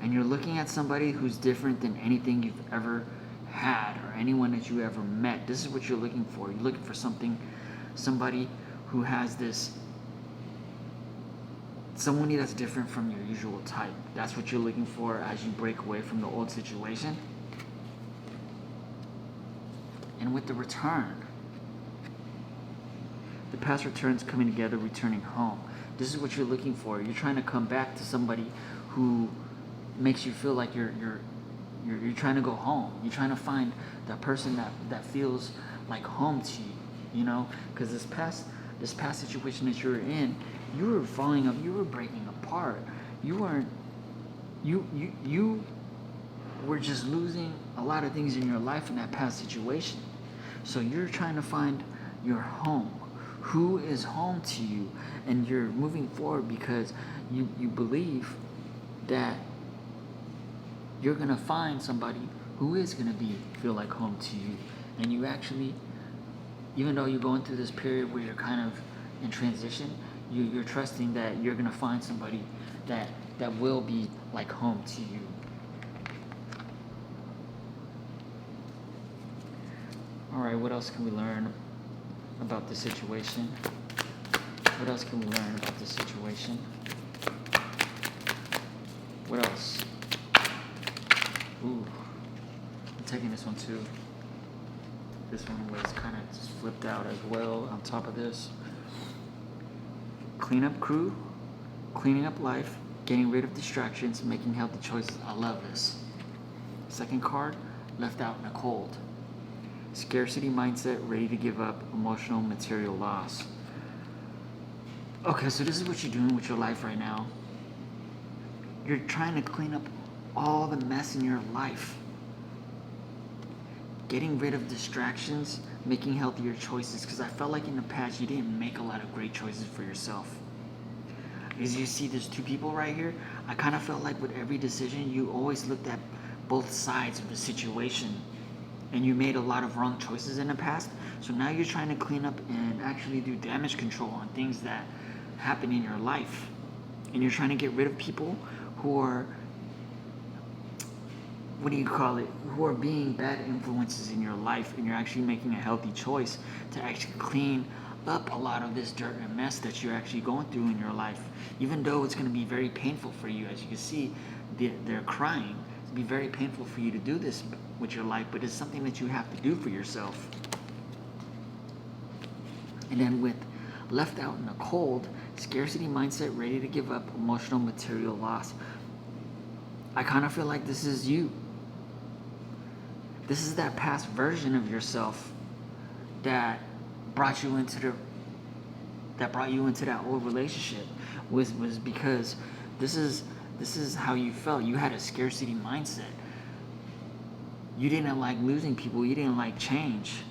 And you're looking at somebody who's different than anything you've ever had or anyone that you ever met. This is what you're looking for. You're looking for somebody who has somebody that's different from your usual type. That's what you're looking for as you break away from the old situation. And with the Return, the past returns coming together, returning home. This is what you're looking for. You're trying to come back to somebody who makes you feel like you're trying to go home. You're trying to find that person that feels like home to you, you know? Because this past situation that you were in, you were falling up, you were breaking apart. You were just losing a lot of things in your life in that past situation. So you're trying to find your home. Who is home to you? And you're moving forward because you believe that you're gonna find somebody who is gonna feel like home to you. And you actually, even though you're going through this period where you're kind of in transition, you're trusting that you're gonna find somebody that will be like home to you. All right, what else can we learn about this situation? What else can we learn about this situation? What else? Ooh, I'm taking this one too. This one was kind of just flipped out as well on top of this. Cleanup crew, cleaning up life, getting rid of distractions, making healthy choices. I love this. Second card, left out in the cold. Scarcity mindset, ready to give up, emotional, material loss. Okay, so this is what you're doing with your life right now. You're trying to clean up all the mess in your life. Getting rid of distractions, making healthier choices, because I felt like in the past you didn't make a lot of great choices for yourself. As you see, there's two people right here. I kind of felt like with every decision, you always looked at both sides of the situation, and you made a lot of wrong choices in the past. So now you're trying to clean up and actually do damage control on things that happen in your life. And you're trying to get rid of people who are, who are being bad influences in your life, and you're actually making a healthy choice to actually clean up a lot of this dirt and mess that you're actually going through in your life. Even though it's going to be very painful for you, as you can see, they're crying. It'll be very painful for you to do this with your life, but it's something that you have to do for yourself. And then with left out in the cold, scarcity mindset, ready to give up, emotional, material loss. I kind of feel like this is you. This is that past version of yourself that brought you into that old relationship was because this is how you felt. You had a scarcity mindset. You didn't like losing people. You didn't like change.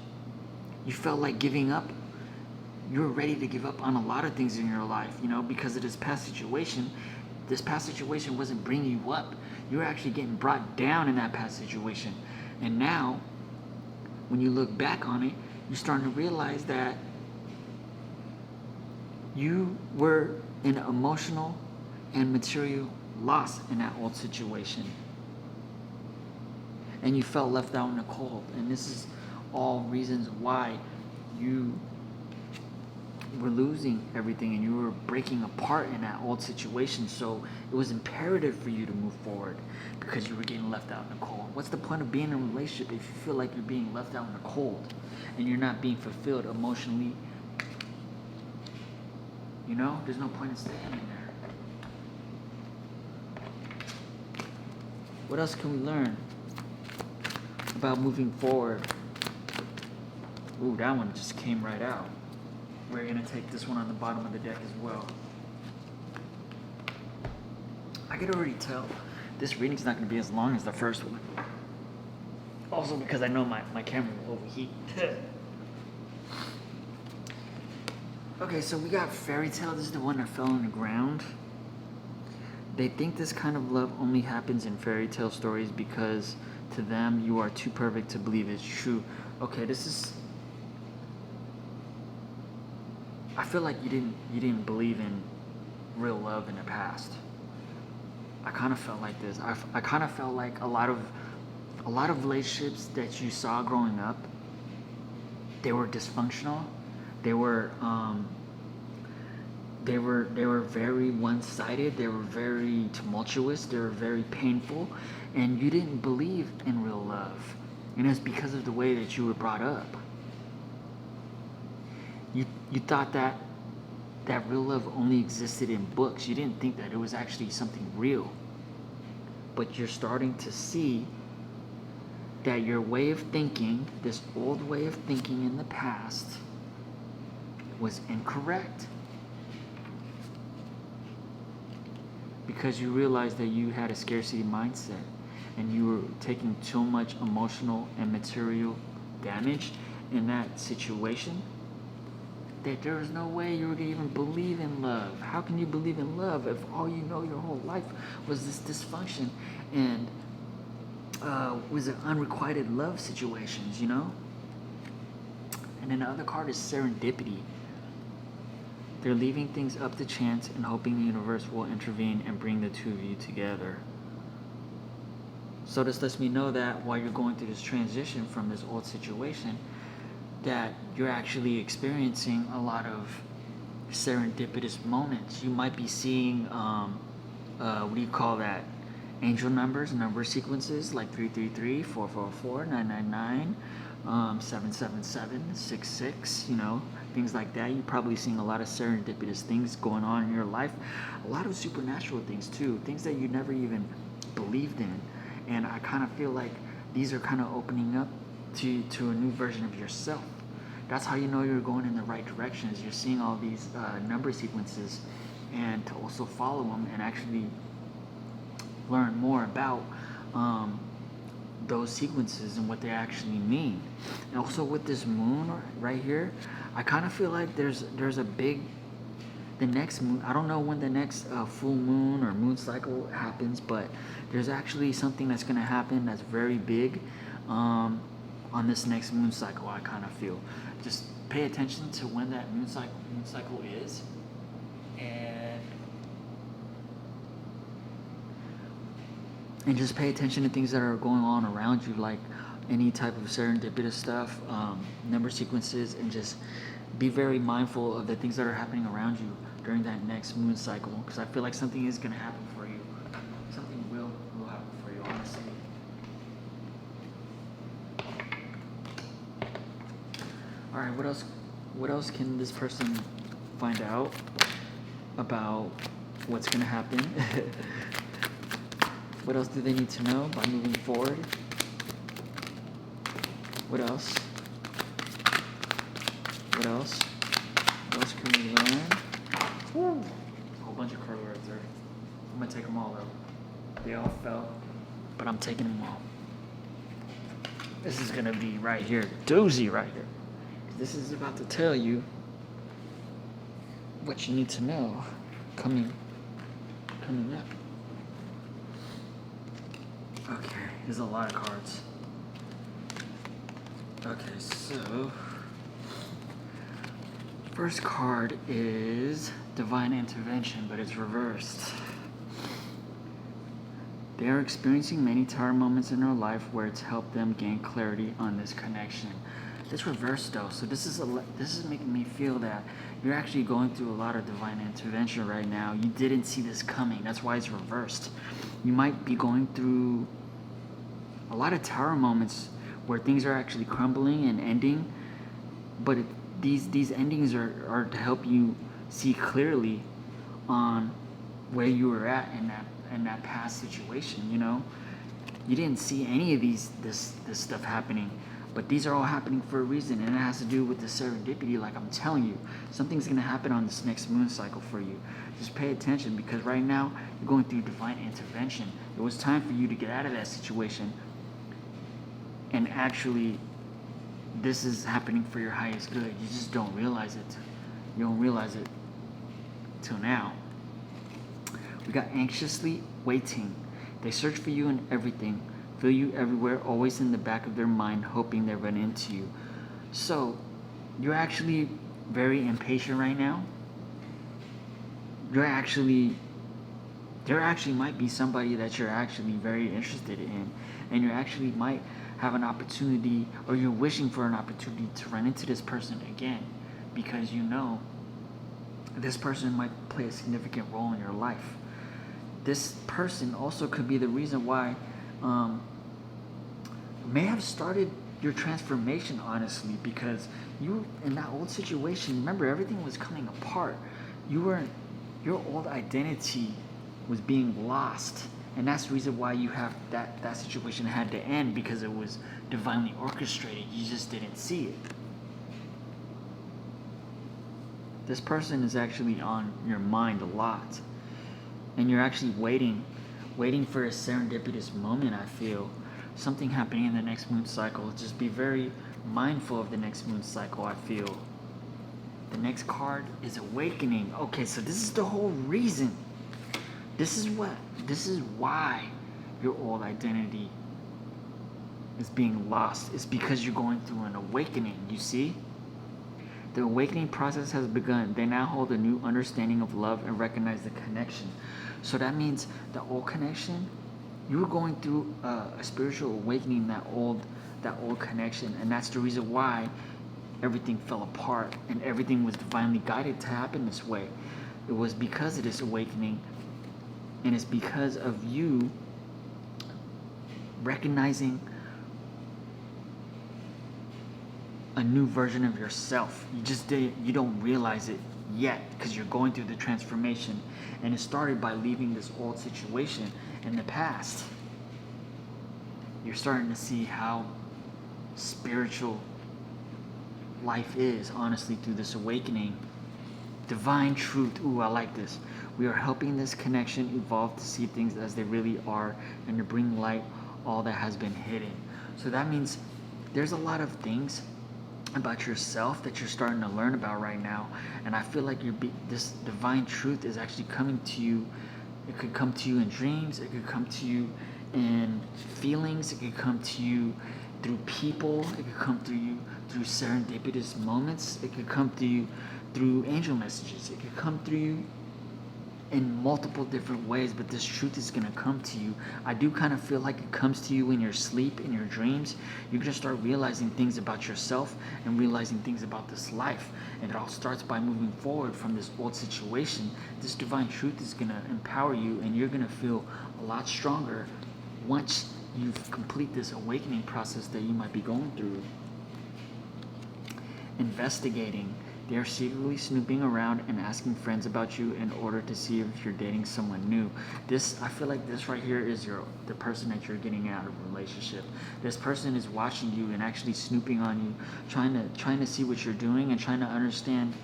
You felt like giving up. You were ready to give up on a lot of things in your life, because of this past situation. This past situation wasn't bringing you up. You were actually getting brought down in that past situation. And now, when you look back on it, you're starting to realize that you were in emotional and material loss in that old situation. And you felt left out in the cold. And this is all reasons why you were losing everything and you were breaking apart in that old situation. So it was imperative for you to move forward because you were getting left out in the cold. What's the point of being in a relationship if you feel like you're being left out in the cold and you're not being fulfilled emotionally? There's no point in staying in there. What else can we learn about moving forward? Ooh, that one just came right out. We're going to take this one on the bottom of the deck as well. I could already tell this reading's not going to be as long as the first one. Also because I know my camera will overheat. Okay, so we got fairy tale. This is the one that fell on the ground. They think this kind of love only happens in fairy tale stories because to them you are too perfect to believe it's true. Okay, this is... I feel like you didn't believe in real love in the past. I kind of felt like this. I kind of felt like a lot of relationships that you saw growing up, they were dysfunctional. They were very one-sided. They were very tumultuous. They were very painful, and you didn't believe in real love, and it's because of the way that you were brought up. You thought that real love only existed in books. You didn't think that it was actually something real. But you're starting to see that your way of thinking, this old way of thinking in the past, was incorrect. Because you realized that you had a scarcity mindset and you were taking too much emotional and material damage in that situation, that there was no way you were going to even believe in love. How can you believe in love if all you know your whole life was this dysfunction and was it unrequited love situations, And then the other card is serendipity. They're leaving things up to chance and hoping the universe will intervene and bring the two of you together. So this lets me know that while you're going through this transition from this old situation, that you're actually experiencing a lot of serendipitous moments. You might be seeing, what do you call that? Angel numbers, number sequences like 333, 444, 999, 777, 66, things like that. You're probably seeing a lot of serendipitous things going on in your life. A lot of supernatural things too, things that you never even believed in. And I kind of feel like these are kind of opening up to a new version of yourself. That's how you know you're going in the right direction, is you're seeing all these number sequences, and to also follow them and actually learn more about those sequences and what they actually mean. And also with this moon right here, I kind of feel like there's a big, the next moon, I don't know when the next full moon or moon cycle happens, but there's actually something that's going to happen that's very big on this next moon cycle. I kind of feel, just pay attention to when that moon cycle is, and just pay attention to things that are going on around you, like any type of serendipitous stuff, number sequences, and just be very mindful of the things that are happening around you during that next moon cycle, because I feel like something is going to happen for you. Something will happen for you, honestly. All right, what else can this person find out about what's going to happen? What else do they need to know by moving forward? What else? What else? What else can we learn? Woo. A whole bunch of card words there. I'm gonna take them all though. They all fell, but I'm taking them all. This is gonna be right here, doozy right here. This is about to tell you what you need to know coming up. Okay, there's a lot of cards. Okay, so first card is Divine Intervention, but it's reversed. They are experiencing many tired moments in their life where it's helped them gain clarity on this connection. It's reversed though, so this is making me feel that you're actually going through a lot of divine intervention right now. You didn't see this coming. That's why it's reversed. You might be going through a lot of tower moments where things are actually crumbling and ending, but these endings are to help you see clearly on where you were at in that past situation. You know, you didn't see any of this stuff happening, but these are all happening for a reason, and it has to do with the serendipity. Like I'm telling you, something's gonna happen on this next moon cycle for you. Just pay attention, because right now you're going through divine intervention. It was time for you to get out of that situation, and actually this is happening for your highest good. You just don't realize it. You don't realize it till now. We got anxiously waiting. They search for you in everything, feel you everywhere, always in the back of their mind, hoping they run into you. So you're actually very impatient right now. There actually might be somebody that you're actually very interested in, and you actually might have an opportunity, or you're wishing for an opportunity to run into this person again, because you know this person might play a significant role in your life. This person also could be the reason why may have started your transformation, honestly, because you, in that old situation, remember, everything was coming apart. Your old identity was being lost, and that's the reason why you have that situation had to end, because it was divinely orchestrated. You just didn't see it. This person is actually on your mind a lot, and you're actually waiting for a serendipitous moment. I feel something happening in the next moon cycle. Just be very mindful of the next moon cycle, I feel. The next card is Awakening. Okay, so this is the whole reason. This is why your old identity is being lost. It's because you're going through an awakening, you see? The awakening process has begun. They now hold a new understanding of love and recognize the connection. So that means the old connection, you were going through a spiritual awakening, that old connection, and that's the reason why everything fell apart and everything was divinely guided to happen this way. It was because of this awakening, and it's because of you recognizing a new version of yourself. You don't realize it yet, because you're going through the transformation, and it started by leaving this old situation in the past. You're starting to see how spiritual life is, honestly, through this awakening. Divine truth. Ooh, I like this. We are helping this connection evolve to see things as they really are, and to bring light all that has been hidden. So that means there's a lot of things about yourself that you're starting to learn about right now, and I feel like this divine truth is actually coming to you. It could come to you in dreams, it could come to you in feelings, it could come to you through people, it could come through you through serendipitous moments, it could come to you through angel messages, it could come through you in multiple different ways, but this truth is going to come to you. I do kind of feel like it comes to you in your sleep, in your dreams. You're going to start realizing things about yourself and realizing things about this life, and it all starts by moving forward from this old situation. This divine truth is going to empower you, and you're going to feel a lot stronger once you complete this awakening process that you might be going through. Investigating. They are secretly snooping around and asking friends about you in order to see if you're dating someone new. I feel like this right here is the person that you're getting out of a relationship. This person is watching you and actually snooping on you, trying to see what you're doing and trying to understand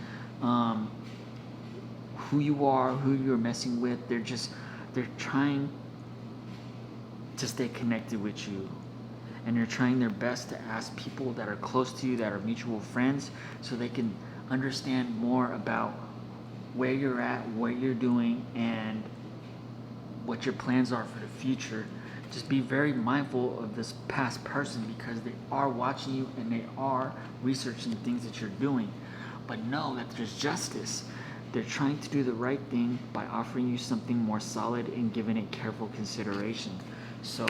who you are, who you're messing with. They're trying to stay connected with you. And they're trying their best to ask people that are close to you, that are mutual friends, so they can understand more about where you're at, what you're doing, and what your plans are for the future. Just be very mindful of this past person because they are watching you and they are researching things that you're doing. But know that there's justice. They're trying to do the right thing by offering you something more solid and giving it careful consideration. So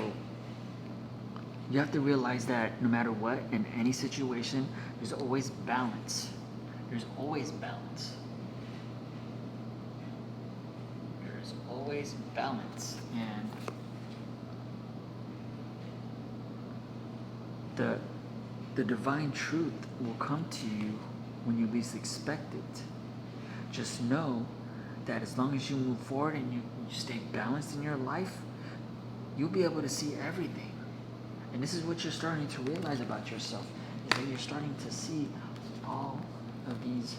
you have to realize that no matter what, in any situation, there's always balance. There's always balance. There's always balance. And the divine truth will come to you when you least expect it. Just know that as long as you move forward and you stay balanced in your life, you'll be able to see everything. And this is what you're starting to realize about yourself, is that you're starting to see all of these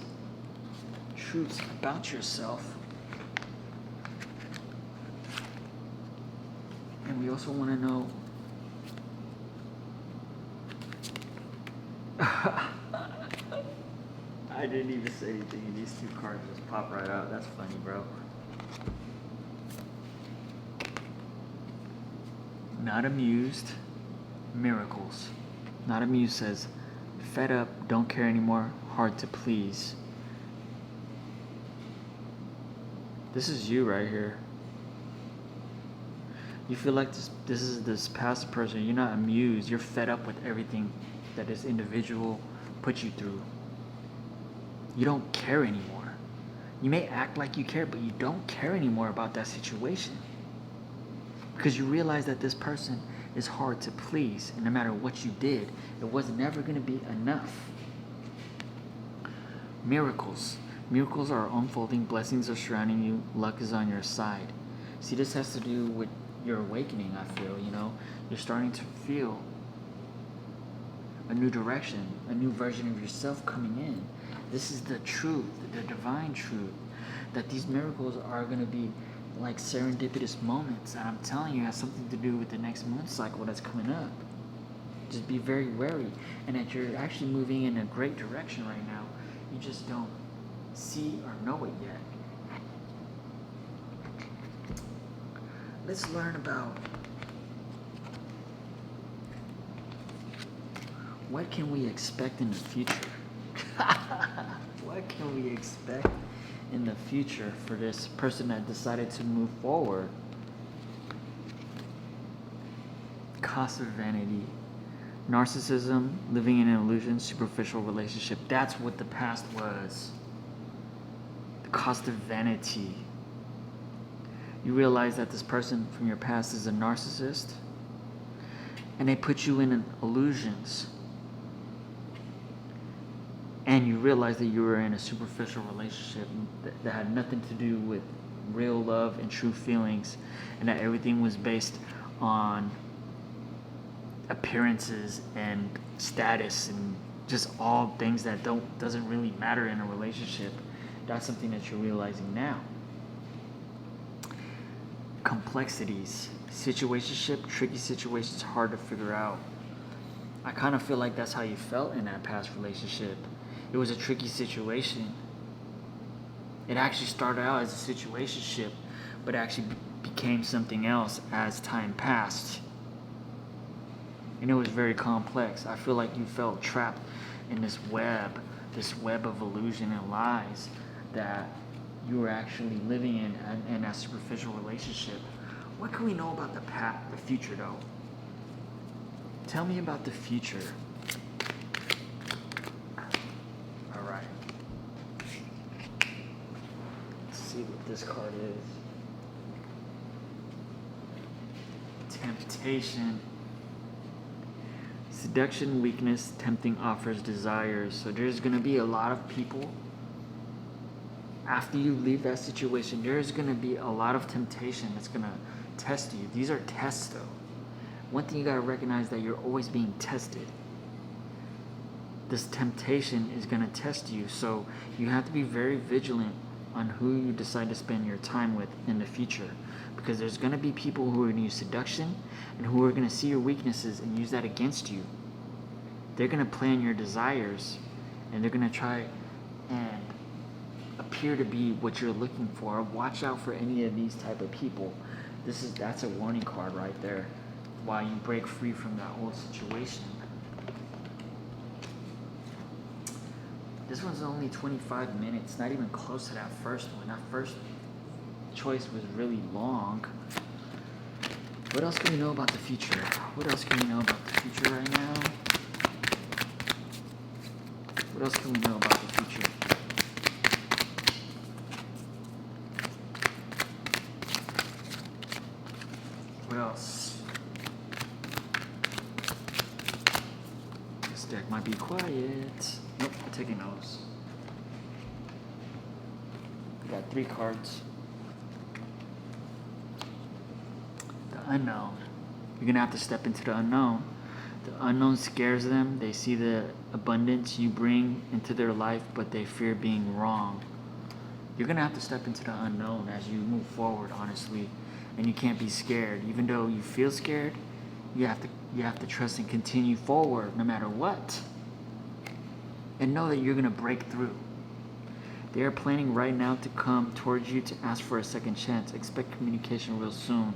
truths about yourself. And we also want to know I didn't even say anything and these two cards just pop right out. That's funny, bro. Not amused. Miracles. Not amused says, fed up, don't care anymore, hard to please. This is you right here. You feel like this is this past person. You're not amused. You're fed up with everything that this individual put you through. You don't care anymore. You may act like you care, but you don't care anymore about that situation. Because you realize that this person is hard to please, and no matter what you did, it was never going to be enough. Miracles. Miracles are unfolding, blessings are surrounding you, luck is on your side. See, this has to do with your awakening, I feel, You're starting to feel a new direction, a new version of yourself coming in. This is the truth, the divine truth, that these miracles are going to be like serendipitous moments, and I'm telling you, it has something to do with the next moon cycle that's coming up. Just be very wary, and that you're actually moving in a great direction right now. You just don't see or know it yet. Let's learn about what can we expect in the future. What can we expect in the future for this person that decided to move forward? Cost of vanity. Narcissism, living in an illusion, superficial relationship. That's what the past was. The cost of vanity. You realize that this person from your past is a narcissist, and they put you in illusions. And you realize that you were in a superficial relationship that had nothing to do with real love and true feelings, and that everything was based on appearances and status and just all things that doesn't really matter in a relationship. That's something that you're realizing now. Complexities. Situationship, tricky situations, hard to figure out. I kind of feel like that's how you felt in that past relationship. It was a tricky situation. It actually started out as a situationship, but actually became something else as time passed. And it was very complex. I feel like you felt trapped in this web of illusion and lies that you were actually living in that superficial relationship. What can we know about the future, though? Tell me about the future. All right. Let's see what this card is. Temptation. Seduction, weakness, tempting offers, desires. So there's going to be a lot of people After you leave that situation, there's going to be a lot of temptation that's going to test you. These are tests, though. One thing you got to recognize that you're always being tested. This temptation is going to test you, so you have to be very vigilant on who you decide to spend your time with in the future, because there's going to be people who are going to use seduction and who are going to see your weaknesses and use that against you. They're going to play on your desires, and they're going to try and appear to be what you're looking for. Watch out for any of these type of people. That's a warning card right there while you break free from that old situation. This one's only 25 minutes, not even close to that first one. That first choice was really long. What else can we know about the future? What else can we know about the future right now? What else can we know about the future? What else? This deck might be quiet. Nope, I'm taking those. We got 3 cards. The unknown. You're going to have to step into the unknown. The unknown scares them. They see the abundance you bring into their life, but they fear being wrong. You're going to have to step into the unknown as you move forward, honestly. And you can't be scared. Even though you feel scared, you have to trust and continue forward no matter what. And know that you're going to break through. They are planning right now to come towards you to ask for a second chance. Expect communication real soon.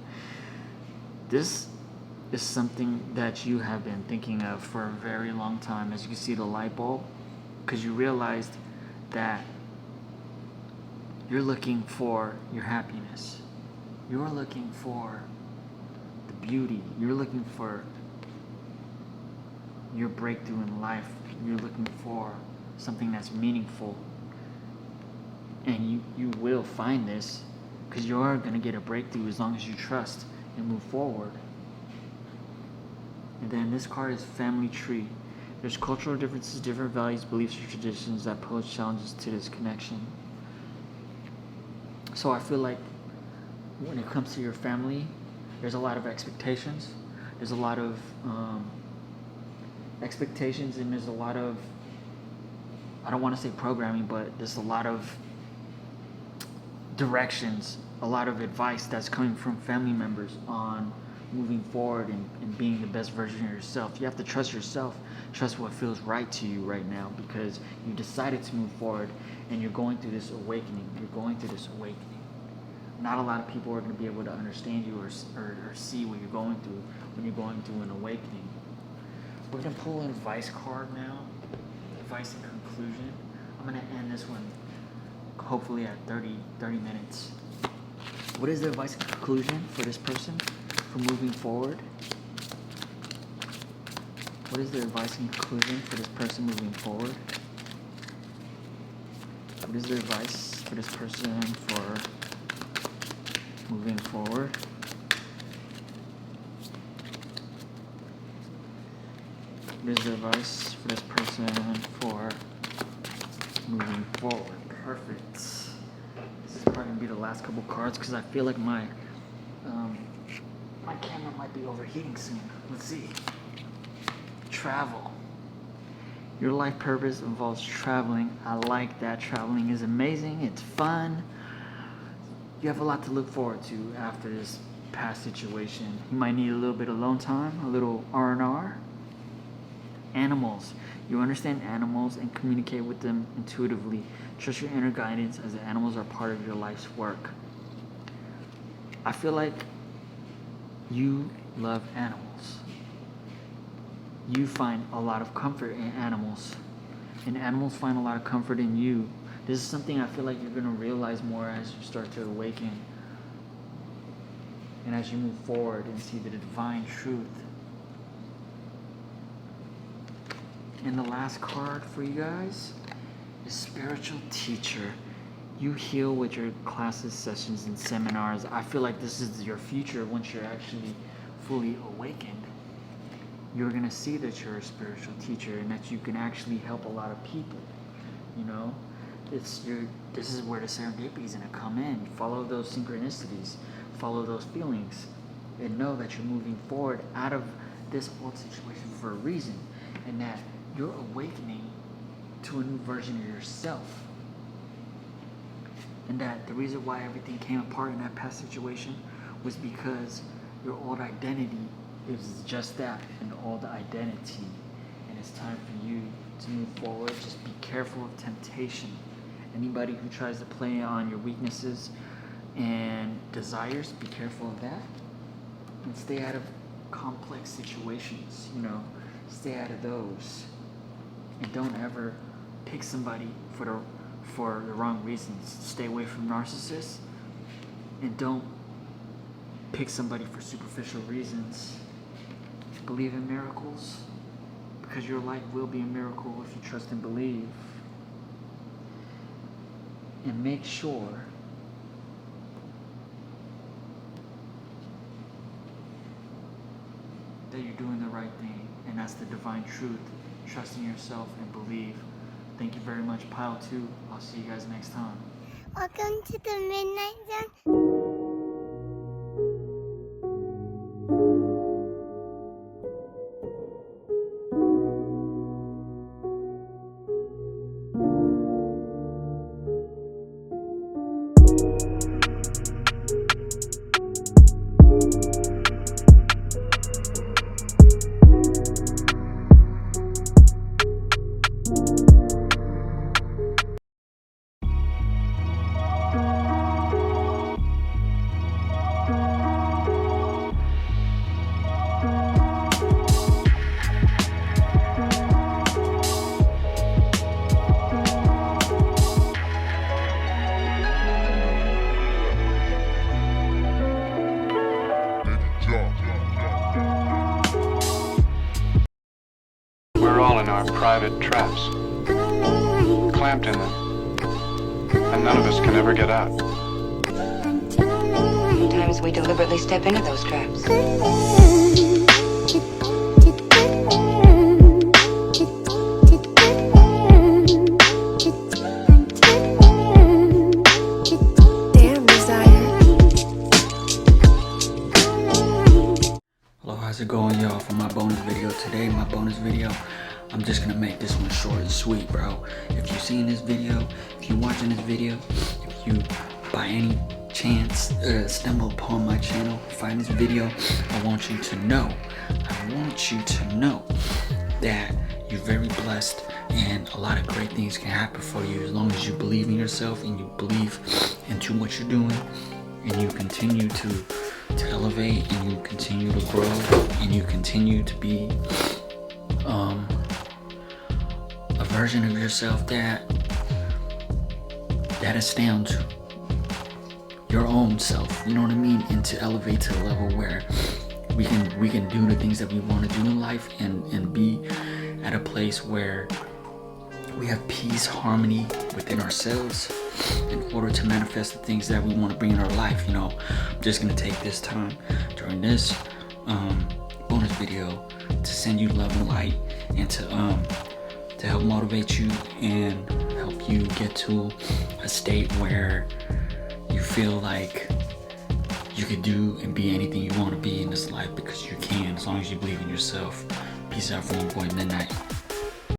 This is something that you have been thinking of for a very long time. As you can see the light bulb, because you realized that you're looking for your happiness. You're looking for the beauty. You're looking for your breakthrough in life. You're looking for something that's meaningful. And you will find this, because you are going to get a breakthrough as long as you trust and move forward. And then this card is Family Tree. There's cultural differences, different values, beliefs, or traditions that pose challenges to this connection. So I feel like when it comes to your family, there's a lot of expectations. There's a lot of expectations, and there's a lot of, I don't want to say programming, but there's a lot of directions, a lot of advice that's coming from family members on moving forward and being the best version of yourself. You have to trust yourself, trust what feels right to you right now, because you decided to move forward and you're going through this awakening. You're going through this awakening. Not a lot of people are going to be able to understand you or see what you're going through when you're going through an awakening. We're going to pull an advice card now, advice and conclusion. I'm going to end this one hopefully at 30 minutes. What is the advice and conclusion for this person for moving forward? What is the advice and conclusion for this person moving forward? What is the advice for this person for moving forward? What is the advice for this person for moving forward? Perfect. This is probably going to be the last couple cards, because I feel like my camera might be overheating soon. Let's see. Travel. Your life purpose involves traveling. I like that. Traveling is amazing. It's fun. You have a lot to look forward to after this past situation. You might need a little bit of alone time, a little R&R. Animals. You understand animals and communicate with them intuitively. Trust your inner guidance, as the animals are part of your life's work. I feel like you love animals. You find a lot of comfort in animals, and animals find a lot of comfort in you. This is something I feel like you're going to realize more as you start to awaken and as you move forward and see the divine truth. And the last card for you guys is Spiritual Teacher. You heal with your classes, sessions, and seminars. I feel like this is your future once you're actually fully awakened. You're going to see that you're a spiritual teacher and that you can actually help a lot of people, you know? This is where the serendipity is gonna come in. Follow those synchronicities, follow those feelings, and know that you're moving forward out of this old situation for a reason, and that you're awakening to a new version of yourself. And that the reason why everything came apart in that past situation was because your old identity is just that, an old identity. And it's time for you to move forward. Just be careful of temptation. Anybody who tries to play on your weaknesses and desires, be careful of that. And stay out of complex situations, stay out of those. And don't ever pick somebody for the wrong reasons. Stay away from narcissists, and don't pick somebody for superficial reasons. Believe in miracles, because your life will be a miracle if you trust and believe. And make sure that you're doing the right thing, and that's the divine truth. Trust in yourself and believe. Thank you very much, Pile 2. I'll see you guys next time. Welcome to the Midnight Zone. We're all in our private traps, clamped in them, and none of us can ever get out. Sometimes we deliberately step into those traps. Hello, how's it going, y'all? For my bonus video today, I'm just gonna make this one short and sweet, bro. If you've seen this video, if you're watching this video, if you by any chance stumble upon my channel, find this video, I want you to know that you're very blessed, and a lot of great things can happen for you as long as you believe in yourself and you believe into what you're doing, and you continue to elevate, and you continue to grow, and you continue to be a version of yourself that astounds your own self, you know what I mean? And to elevate to the level where we can do the things that we want to do in life, and be at a place where we have peace, harmony within ourselves in order to manifest the things that we want to bring in our life. I'm just gonna take this time during this bonus video to send you love and light, and to help motivate you and help you get to a state where you feel like you could do and be anything you want to be in this life, because you can, as long as you believe in yourself. Peace out from your boy Midnight.